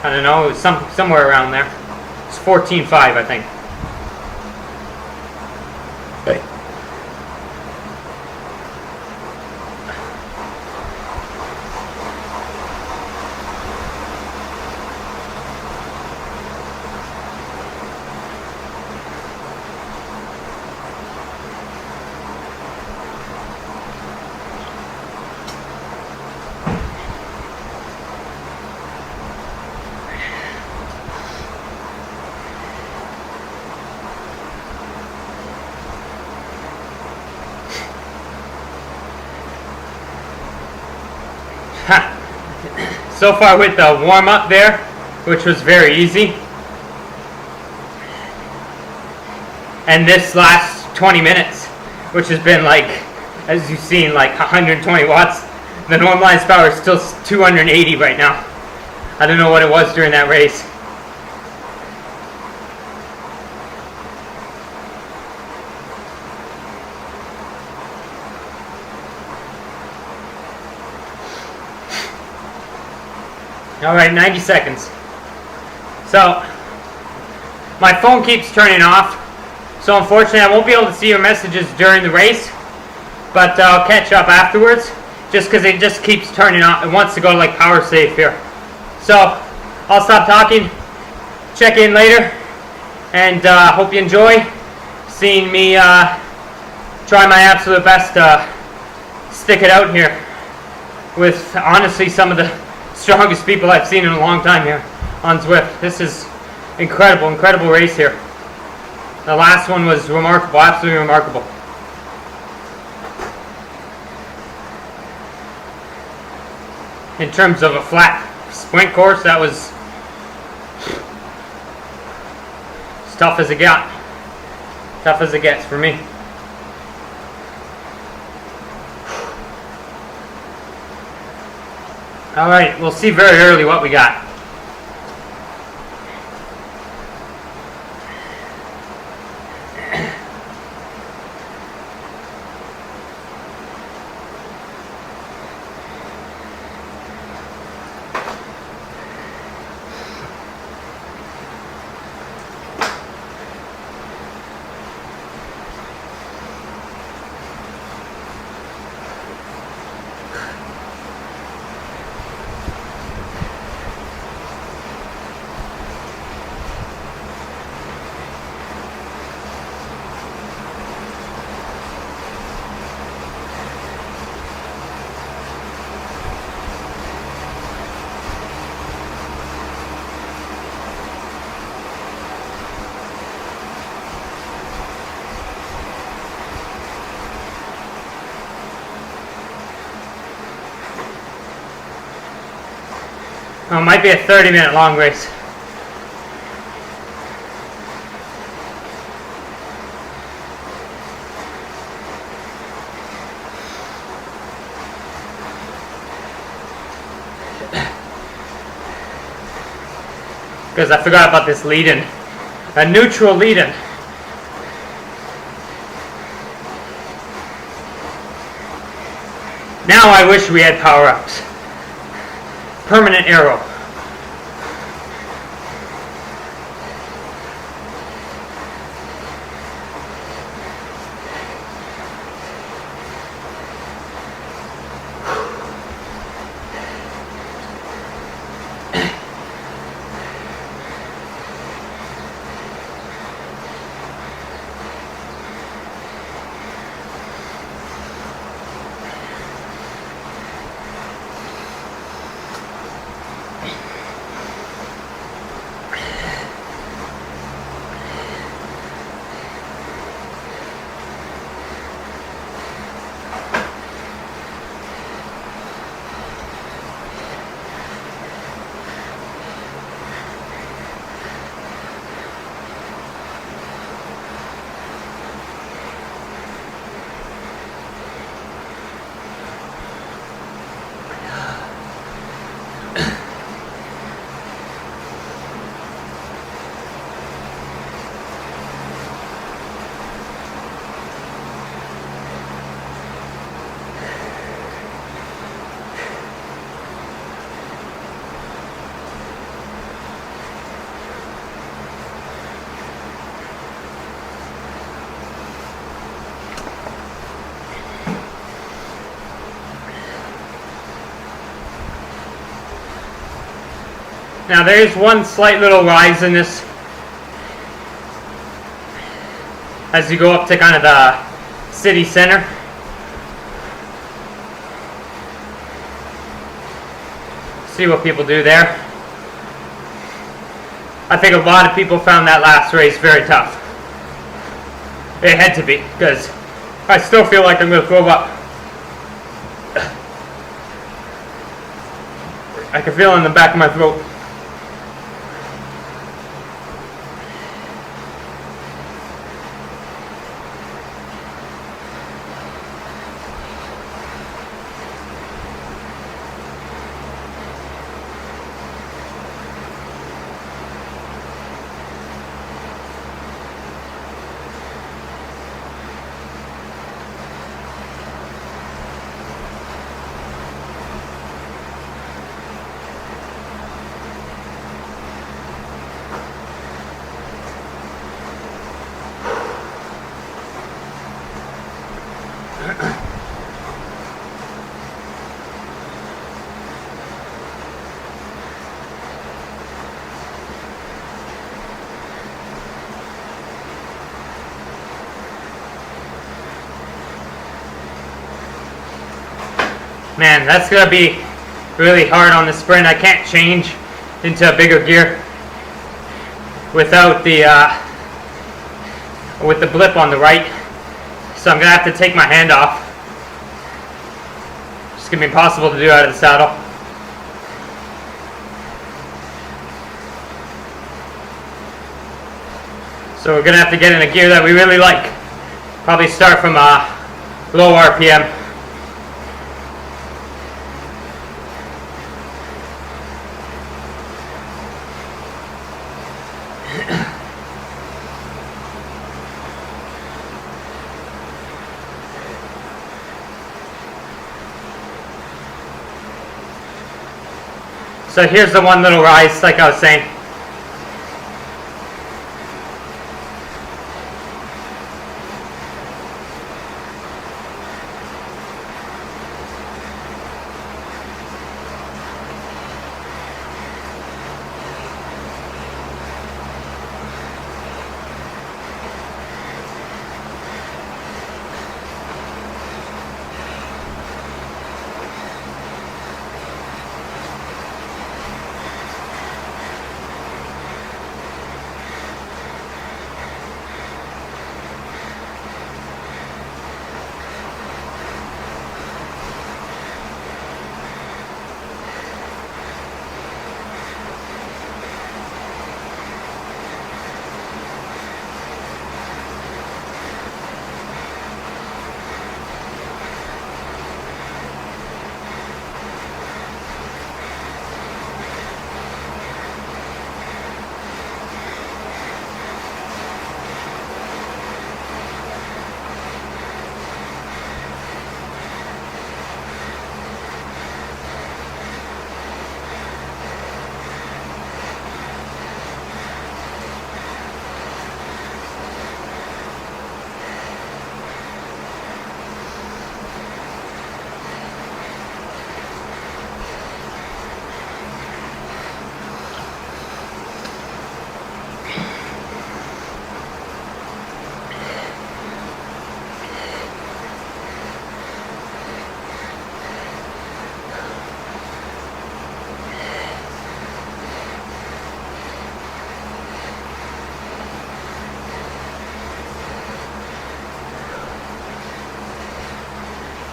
I don't know, it was somewhere around there. It's 14.5, I think. Okay. So far with the warm-up there, which was very easy, and this last 20 minutes, which has been like, as you've seen, like 120 watts, the normalized power is still 280 right now. I don't know what it was during that race. Alright, 90 seconds. So, my phone keeps turning off. So unfortunately I won't be able to see your messages during the race. But I'll catch up afterwards. Just because it just keeps turning off. It wants to go to like power save here. So, I'll stop talking. Check in later. And hope you enjoy seeing me try my absolute best to stick it out here. With honestly some of the strongest people I've seen in a long time here on Zwift. This is incredible race here. The last one was remarkable, absolutely remarkable. In terms of a flat sprint course, that was as tough as it got. Tough as it gets for me. Alright, we'll see very early what we got. Oh, it might be a 30-minute long race. Because I forgot about this lead-in. A neutral lead-in. Now I wish we had power-ups. Permanent arrow. Now there's one slight little rise in this as you go up to kind of the city center. See what people do there. I think a lot of people found that last race very tough. It had to be, because I still feel like I'm going to throw up. I can feel it in the back of my throat. Man, that's going to be really hard on the sprint. I can't change into a bigger gear without the with the blip on the right. So I'm going to have to take my hand off. It's going to be impossible to do out of the saddle. So we're going to have to get in a gear that we really like. Probably start from low RPM. So here's the one little rise, like I was saying.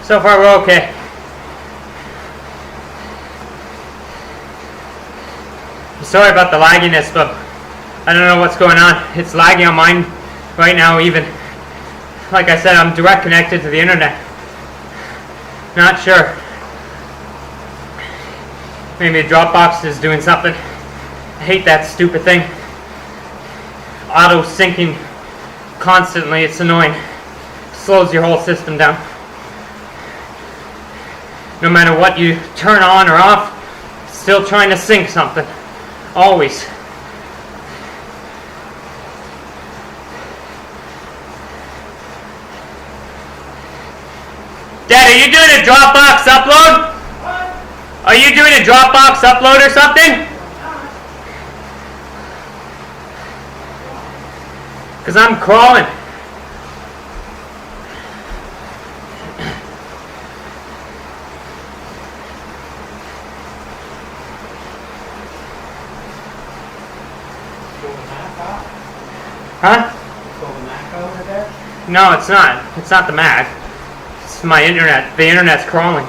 So far we're okay. Sorry about the lagginess, but I don't know what's going on. It's lagging on mine right now even. Like I said, I'm direct connected to the internet. Not sure. Maybe Dropbox is doing something. I hate that stupid thing. Auto syncing constantly, it's annoying. Slows your whole system down. No matter what you turn on or off, still trying to sync something. Always. Dad, are you doing a Dropbox upload? What? Are you doing a Dropbox upload or something? Because I'm crawling. Huh? No, it's not. It's not the Mac. It's my internet. The internet's crawling.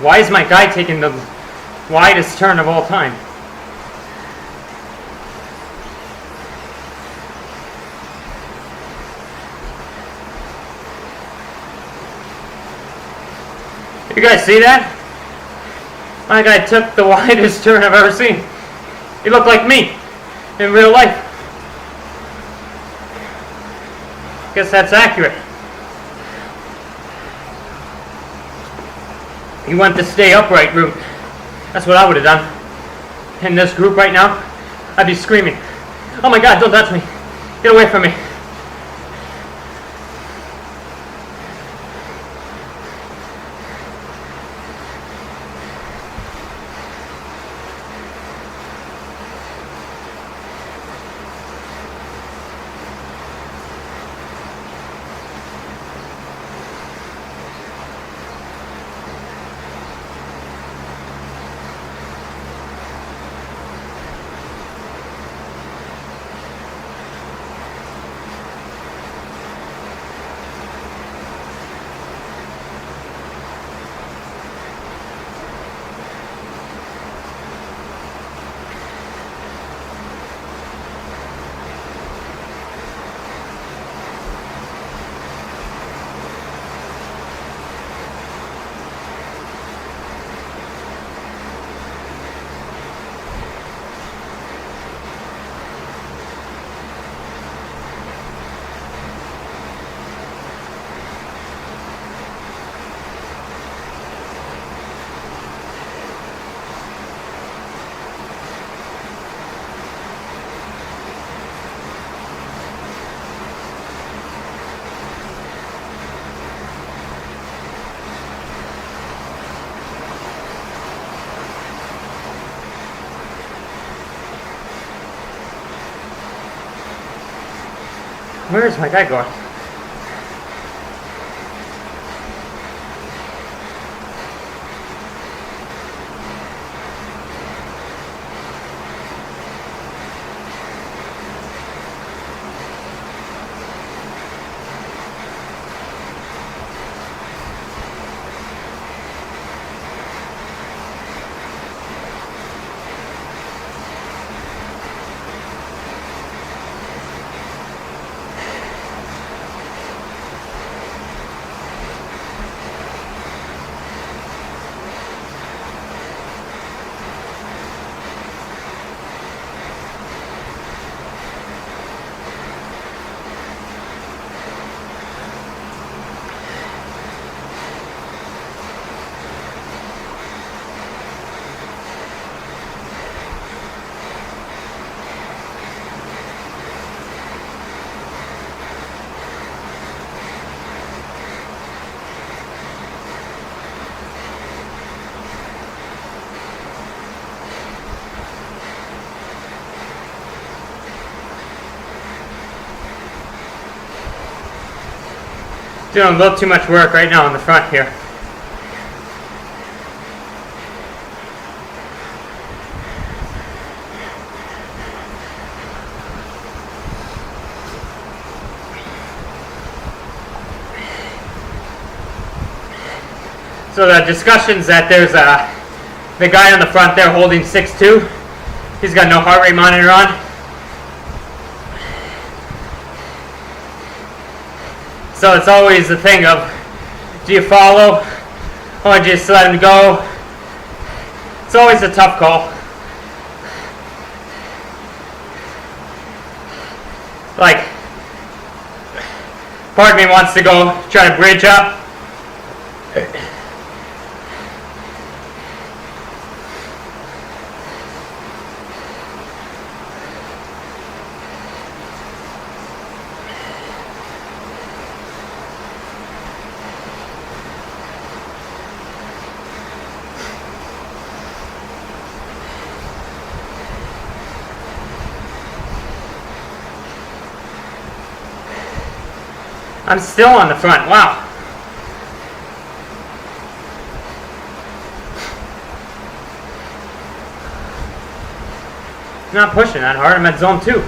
Why is my guy taking the widest turn of all time? You guys see that? My guy took the widest turn I've ever seen. He looked like me in real life. Guess that's accurate. He went the stay upright route. That's what I would have done. In this group right now, I'd be screaming, "Oh my God, don't touch me. Get away from me." Where is my guy going? Doing a little too much work right now in the front here. So the discussions that there's the guy on the front there holding 6'2", he's got no heart rate monitor on. So it's always the thing of, do you follow or do you just let him go? It's always a tough call. Like, part of me wants to go try to bridge up. I'm still on the front. Wow. Not pushing that hard. I'm at zone 2.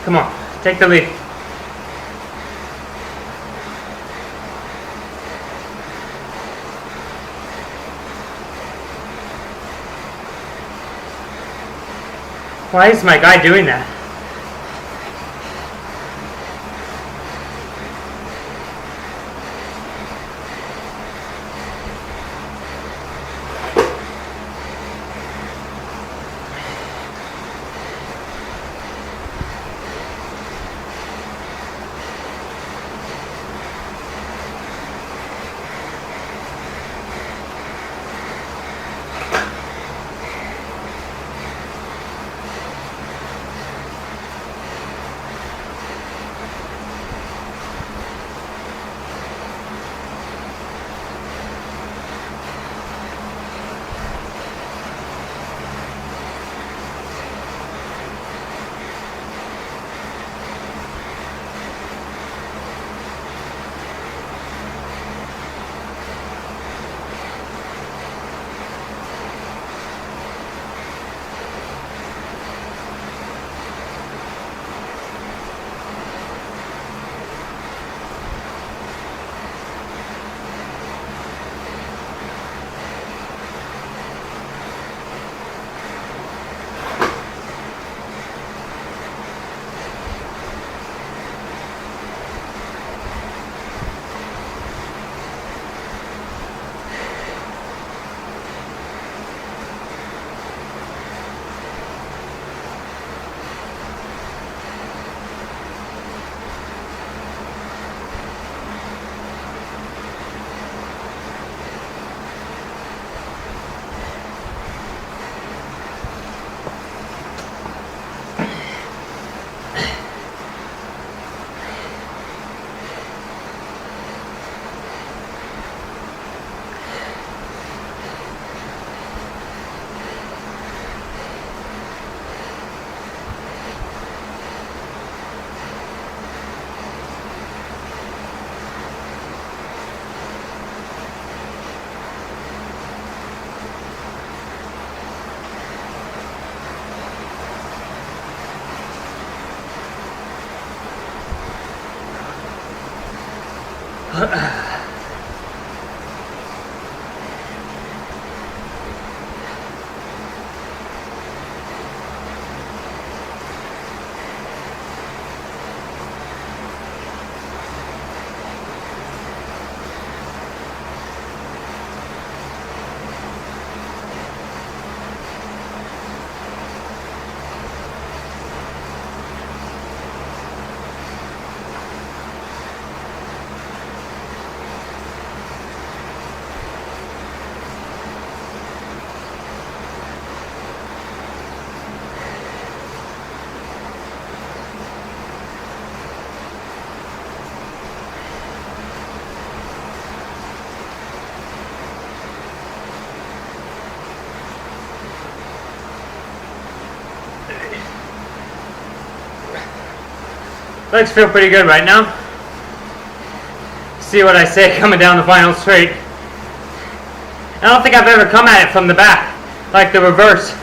Come on, take the lead. Why is my guy doing that? Legs feel pretty good right now. See what I say coming down the final straight. I don't think I've ever come at it from the back, like the reverse.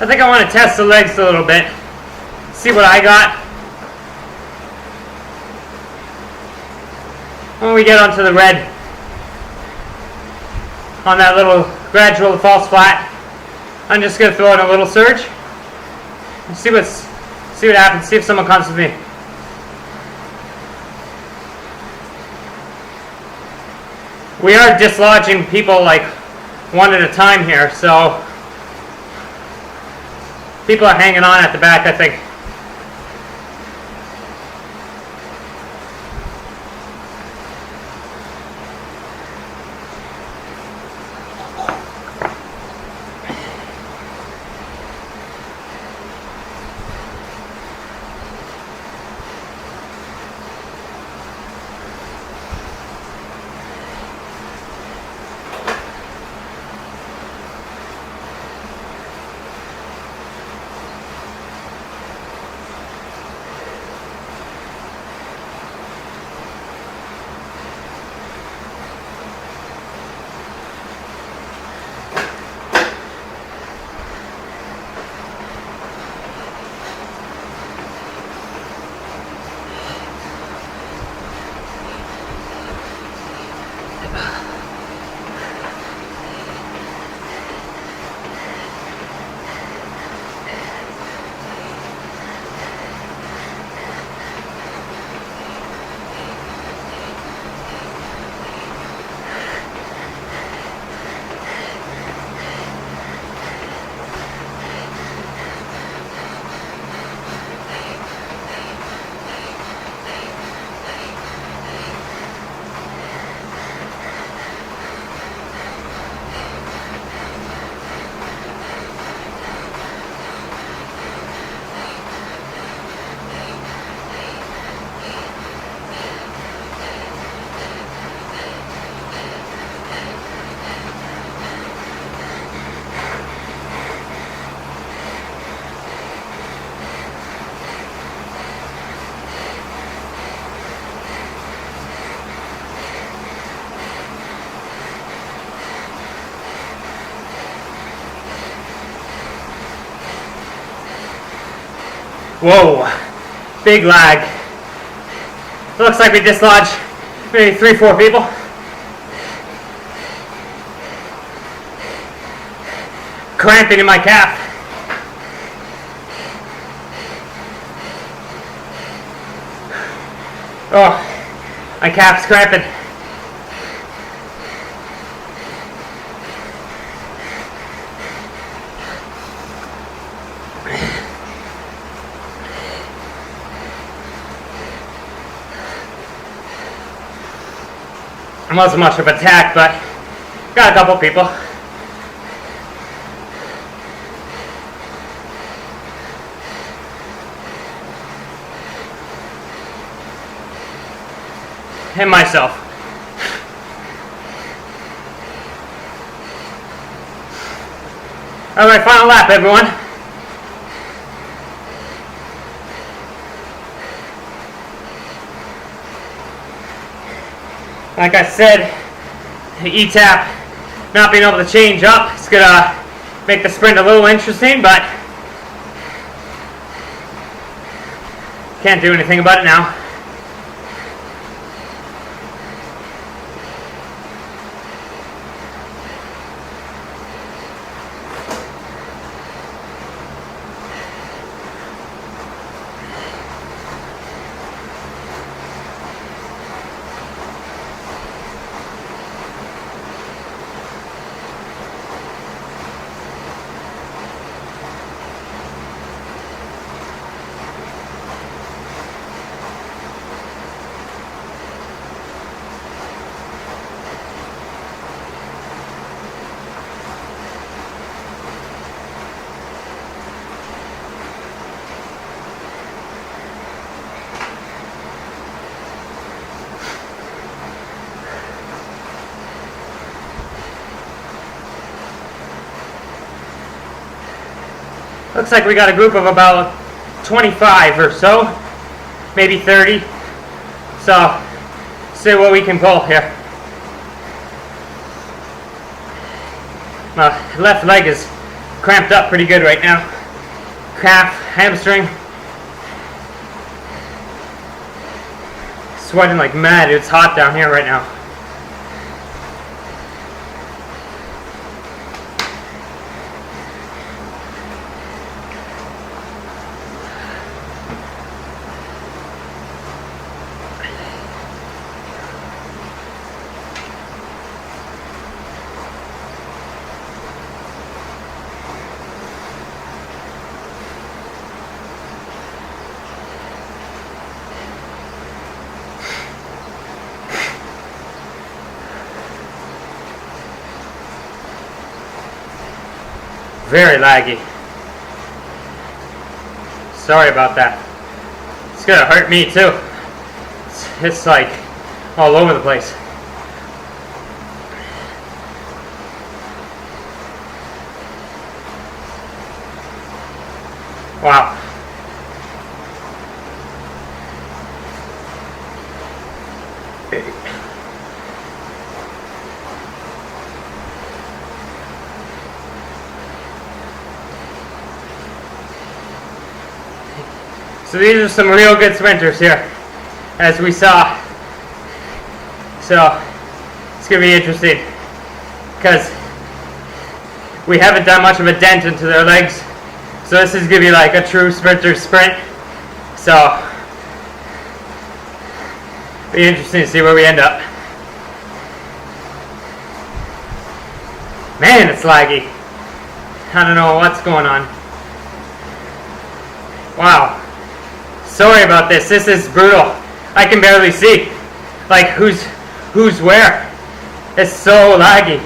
I think I want to test the legs a little bit. See what I got. When we get onto the red, on that little gradual false flat, I'm just going to throw in a little surge. See what happens. See if someone comes with me. We are dislodging people like one at a time here, so people are hanging on at the back, I think. Whoa, big lag. Looks like we dislodged maybe 3-4 people. Cramping in my calf. Oh, my calf's cramping. It wasn't much of an attack, but got a couple people. And myself. Alright, final lap, everyone. Like I said, the E-tap not being able to change up, it's gonna make the sprint a little interesting, but can't do anything about it now. Looks like we got a group of about 25 or so, maybe 30. So, see what we can pull here. My left leg is cramped up pretty good right now. Calf, hamstring. Sweating like mad. It's hot down here right now. Very laggy. Sorry about that. It's gonna hurt me too. It's like all over the place. Wow. So these are some real good sprinters here, as we saw. So it's going to be interesting, because we haven't done much of a dent into their legs. So this is going to be like a true sprinter sprint. So be interesting to see where we end up. Man, it's laggy. I don't know what's going on. Wow. Sorry about this. This is brutal. I can barely see. Like who's where. It's so laggy.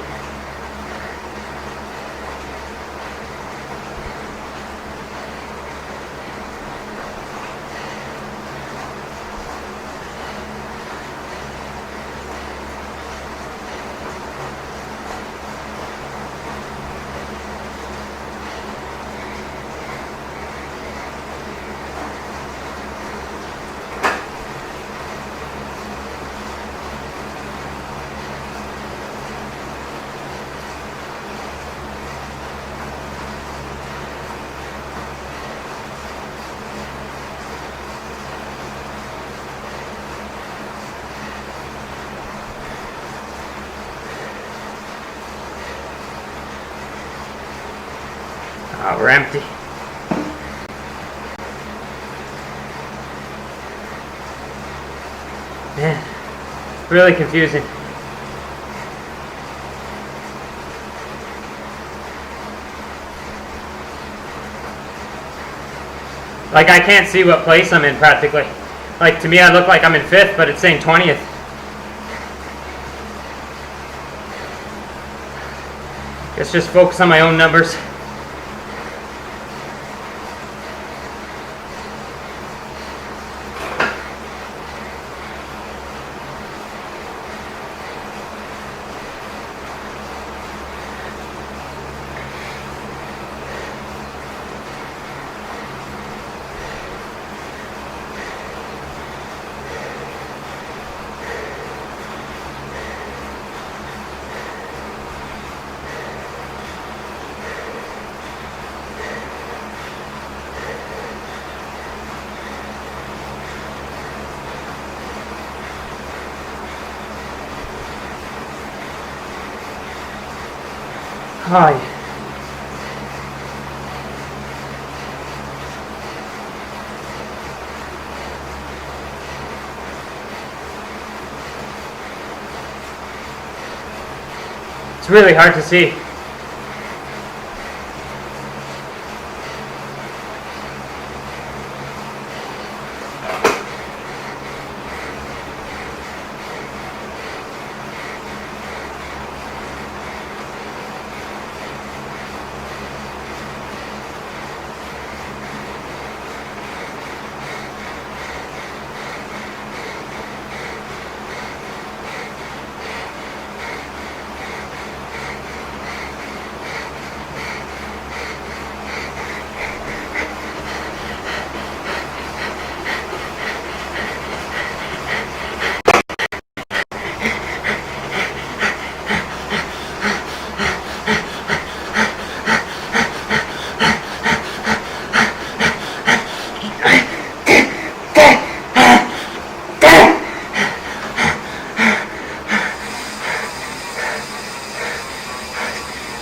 Oh, we're empty. Man, really confusing. Like, I can't see what place I'm in practically. Like, to me, I look like I'm in 5th, but it's saying 20th. Let's just focus on my own numbers. Hi. It's really hard to see.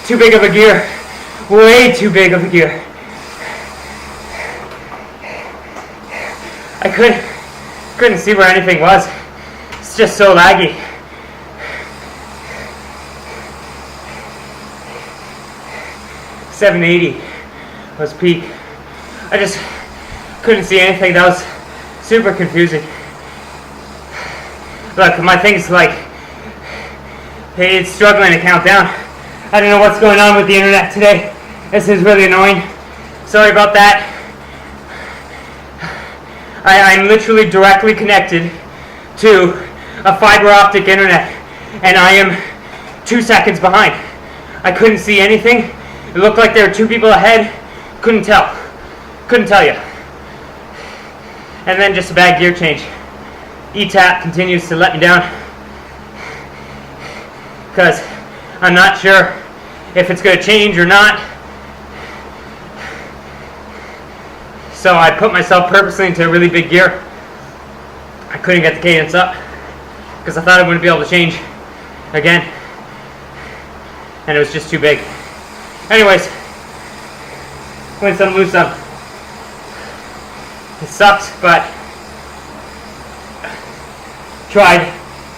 Too big of a gear. Way too big of a gear. I couldn't see where anything was. It's just so laggy. $780 was peak. I just couldn't see anything. That was super confusing. Look, my thing's like, hey, it's struggling to count down. I don't know what's going on with the internet today. This is really annoying. Sorry about that. I'm literally directly connected to a fiber optic internet, and I am 2 seconds behind. I couldn't see anything. It looked like there were 2 people ahead. Couldn't tell. Couldn't tell you. And then just a bad gear change. ETAP continues to let me down because I'm not sure if it's going to change or not. So I put myself purposely into a really big gear. I couldn't get the cadence up because I thought I wouldn't be able to change again. And it was just too big. Anyways, win some, lose some. It sucks, but tried.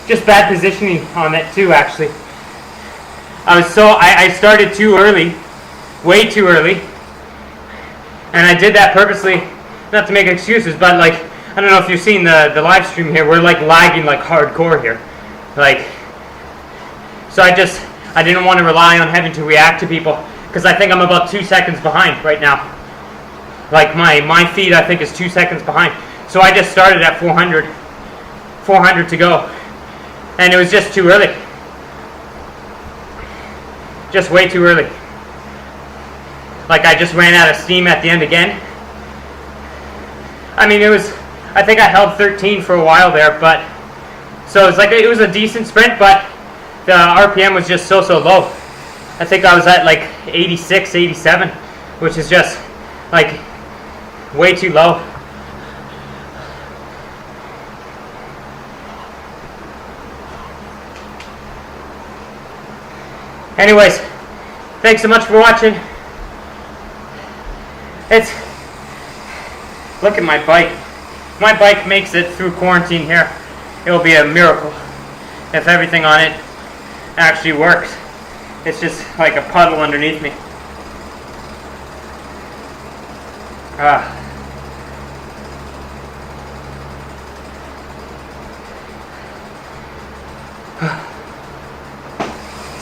Just bad positioning on it too, actually. I started too early, way too early, and I did that purposely, not to make excuses, but like, I don't know if you've seen the live stream here, we're like lagging like hardcore here, like, so I didn't want to rely on having to react to people, because I think I'm about 2 seconds behind right now, like my feed I think is 2 seconds behind, so I just started at 400 to go, and it was just too early. Just way too early. Like I just ran out of steam at the end again. I mean, I think I held 13 for a while there, but so it was a decent sprint, but the RPM was just so low. I think I was at like 86, 87, which is just like way too low. Anyways, thanks so much for watching. It's, look at my bike. My bike makes it through quarantine here. It will be a miracle if everything on it actually works. It's just like a puddle underneath me.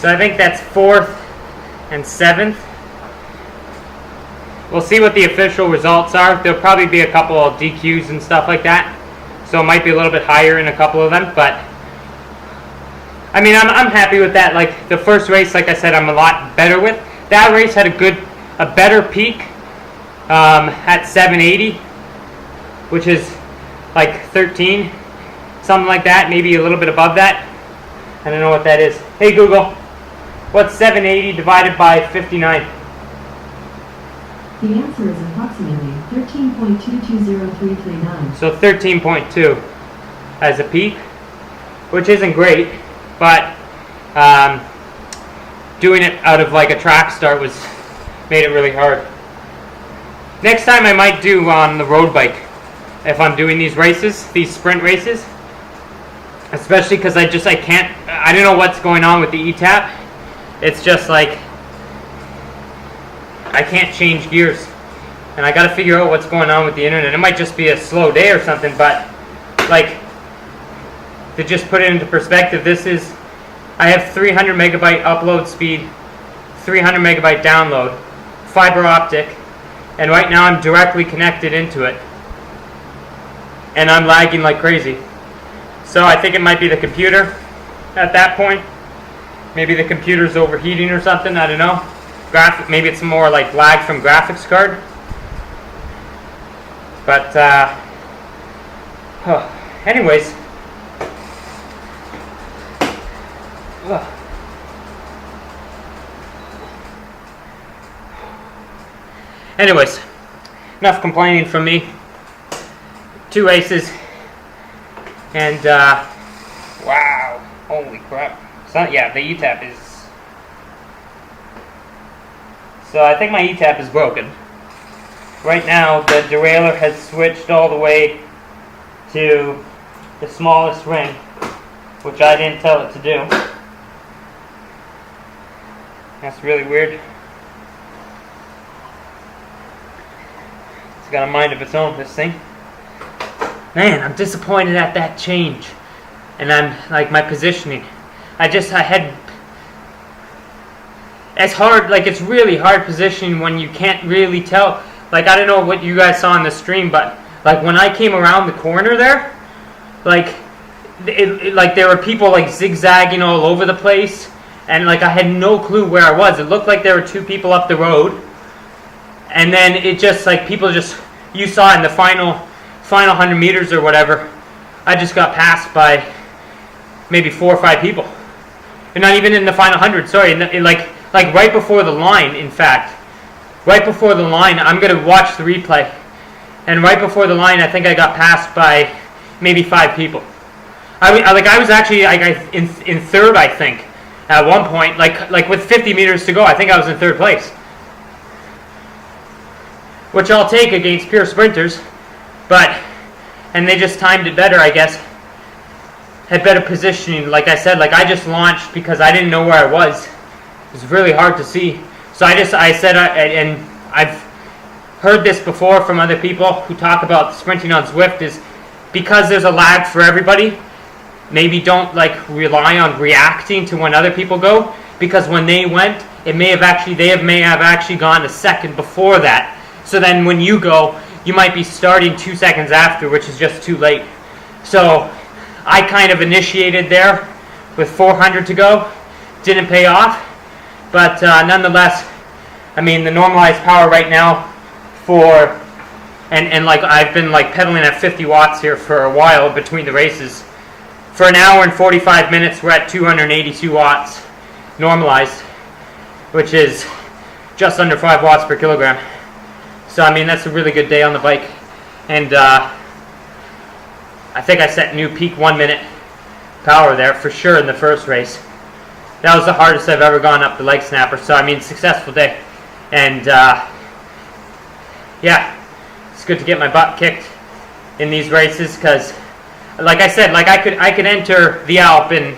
So I think that's 4th and 7th. We'll see what the official results are. There'll probably be a couple of DQs and stuff like that. So it might be a little bit higher in a couple of them. But, I mean, I'm happy with that. Like, the first race, like I said, I'm a lot better with. That race had a better peak at 780, which is like 13, something like that, maybe a little bit above that. I don't know what that is. Hey Google, what's 780 divided by 59?
The answer is approximately 13.220339.
So 13.2 as a peak, which isn't great, but doing it out of like a track start made it really hard. Next time I might do on the road bike if I'm doing these races, these sprint races, especially because I don't know what's going on with the ETAP. It's just like I can't change gears, and I got to figure out what's going on with the internet. It might just be a slow day or something, but like, to just put it into perspective, I have 300 megabyte upload speed, 300 megabyte download, fiber optic, and right now I'm directly connected into it, and I'm lagging like crazy. So I think it might be the computer at that point. Maybe the computer's overheating or something, I don't know. Maybe it's more like lag from graphics card. But anyways, enough complaining from me. 2 races, and wow, holy crap. So yeah, the ETAP is, so I think my ETAP is broken. Right now the derailleur has switched all the way to the smallest ring, which I didn't tell it to do. That's really weird. It's got a mind of its own, this thing. Man, I'm disappointed at that change. And I'm like, my positioning. It's hard, like it's really hard positioning when you can't really tell. Like, I don't know what you guys saw on the stream, but like when I came around the corner there, like like there were people like zigzagging all over the place, and like I had no clue where I was. It looked like there were 2 people up the road, and then it just like you saw in the final 100 meters or whatever, I just got passed by maybe 4 or 5 people. And not even in the final 100, sorry, like right before the line, in fact. Right before the line, I'm going to watch the replay. And right before the line, I think I got passed by maybe 5 people. I was actually in 3rd, I think, at one point. Like with 50 meters to go, I think I was in 3rd place. Which I'll take against pure sprinters. And they just timed it better, I guess. Had better positioning. Like I said, like I just launched because I didn't know where I was. It was really hard to see. So I said, and I've heard this before from other people who talk about sprinting on Zwift, is because there's a lag for everybody, maybe don't like rely on reacting to when other people go, because when they went, they may have actually gone a second before that. So then when you go, you might be starting 2 seconds after, which is just too late. So I kind of initiated there with 400 to go. Didn't pay off. But nonetheless, I mean, the normalized power right now and like I've been like pedaling at 50 watts here for a while between the races. For an hour and 45 minutes, we're at 282 watts normalized, which is just under 5 watts per kilogram. So, I mean, that's a really good day on the bike. And I think I set new peak 1 minute power there for sure in the first race. That was the hardest I've ever gone up the leg snapper. So, I mean, successful day. And yeah, it's good to get my butt kicked in these races because, like I said, like I could enter the Alp and,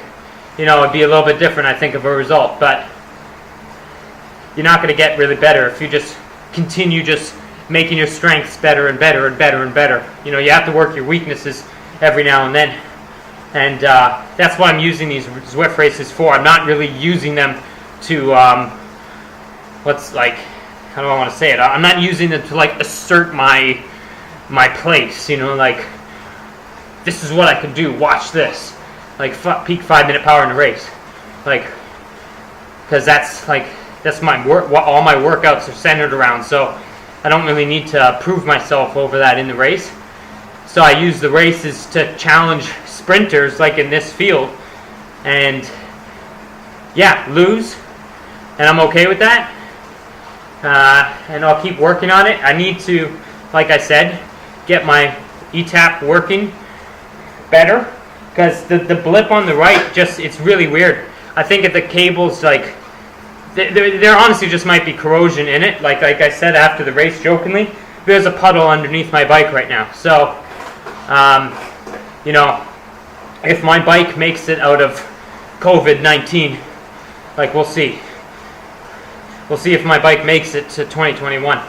you know, it'd be a little bit different, I think, of a result. But you're not going to get really better if you just continue just making your strengths better and better and better and better. You know, you have to work your weaknesses every now and then. And that's what I'm using these Zwift races for. I'm not really using them to, how do I want to say it? I'm not using them to, like, assert my place, you know, like, this is what I can do, watch this. Like, peak 5-minute power in the race. Like, because that's my work, what all my workouts are centered around, so I don't really need to prove myself over that in the race. So I use the races to challenge sprinters, like in this field, and yeah, lose, and I'm okay with that. And I'll keep working on it. I need to, like I said, get my ETAP working better, because the blip on the right, just, it's really weird. I think if the cable's like, there honestly just might be corrosion in it. Like I said after the race, jokingly, there's a puddle underneath my bike right now. So, you know, if my bike makes it out of COVID-19, like, we'll see. We'll see if my bike makes it to 2021,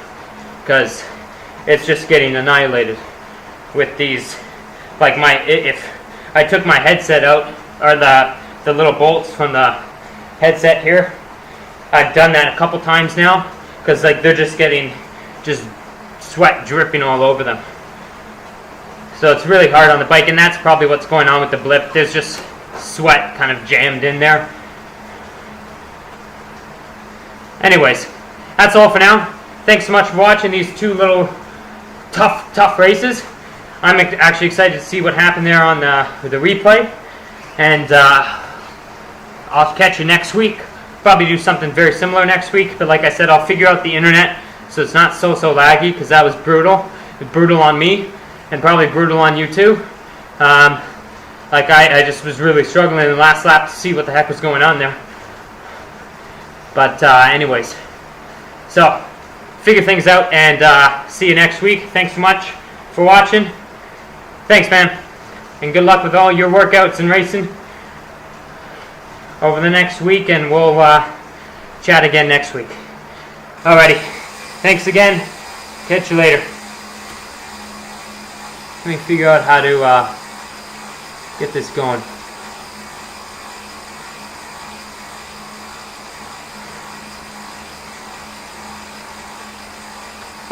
because it's just getting annihilated with these. Like, if I took my headset out, or the little bolts from the headset here, I've done that a couple times now, because, like, they're just getting sweat dripping all over them. So it's really hard on the bike, and that's probably what's going on with the blip. There's just sweat kind of jammed in there. Anyways, that's all for now. Thanks so much for watching these two little tough races. I'm actually excited to see what happened there on the replay, and I'll catch you next week. Probably do something very similar next week, but like I said, I'll figure out the internet so it's not so laggy, because that was brutal. It was brutal on me, and probably brutal on you too. Like I just was really struggling in the last lap to see what the heck was going on there. But anyways, so figure things out, and see you next week. Thanks so much for watching. Thanks, man, and good luck with all your workouts and racing over the next week, and we'll chat again next week. Alrighty, thanks again. Catch you later. Let me figure out how to get this going.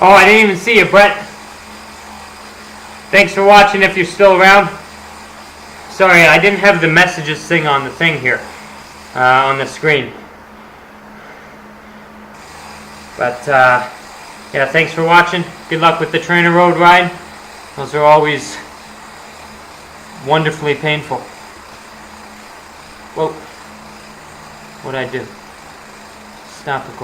Oh, I didn't even see you, Brett. Thanks for watching if you're still around. Sorry, I didn't have the messages thing on the thing here, on the screen. But, yeah, thanks for watching. Good luck with the Trainer Road ride. Those are always wonderfully painful. Whoa. What'd I do? Stop recording.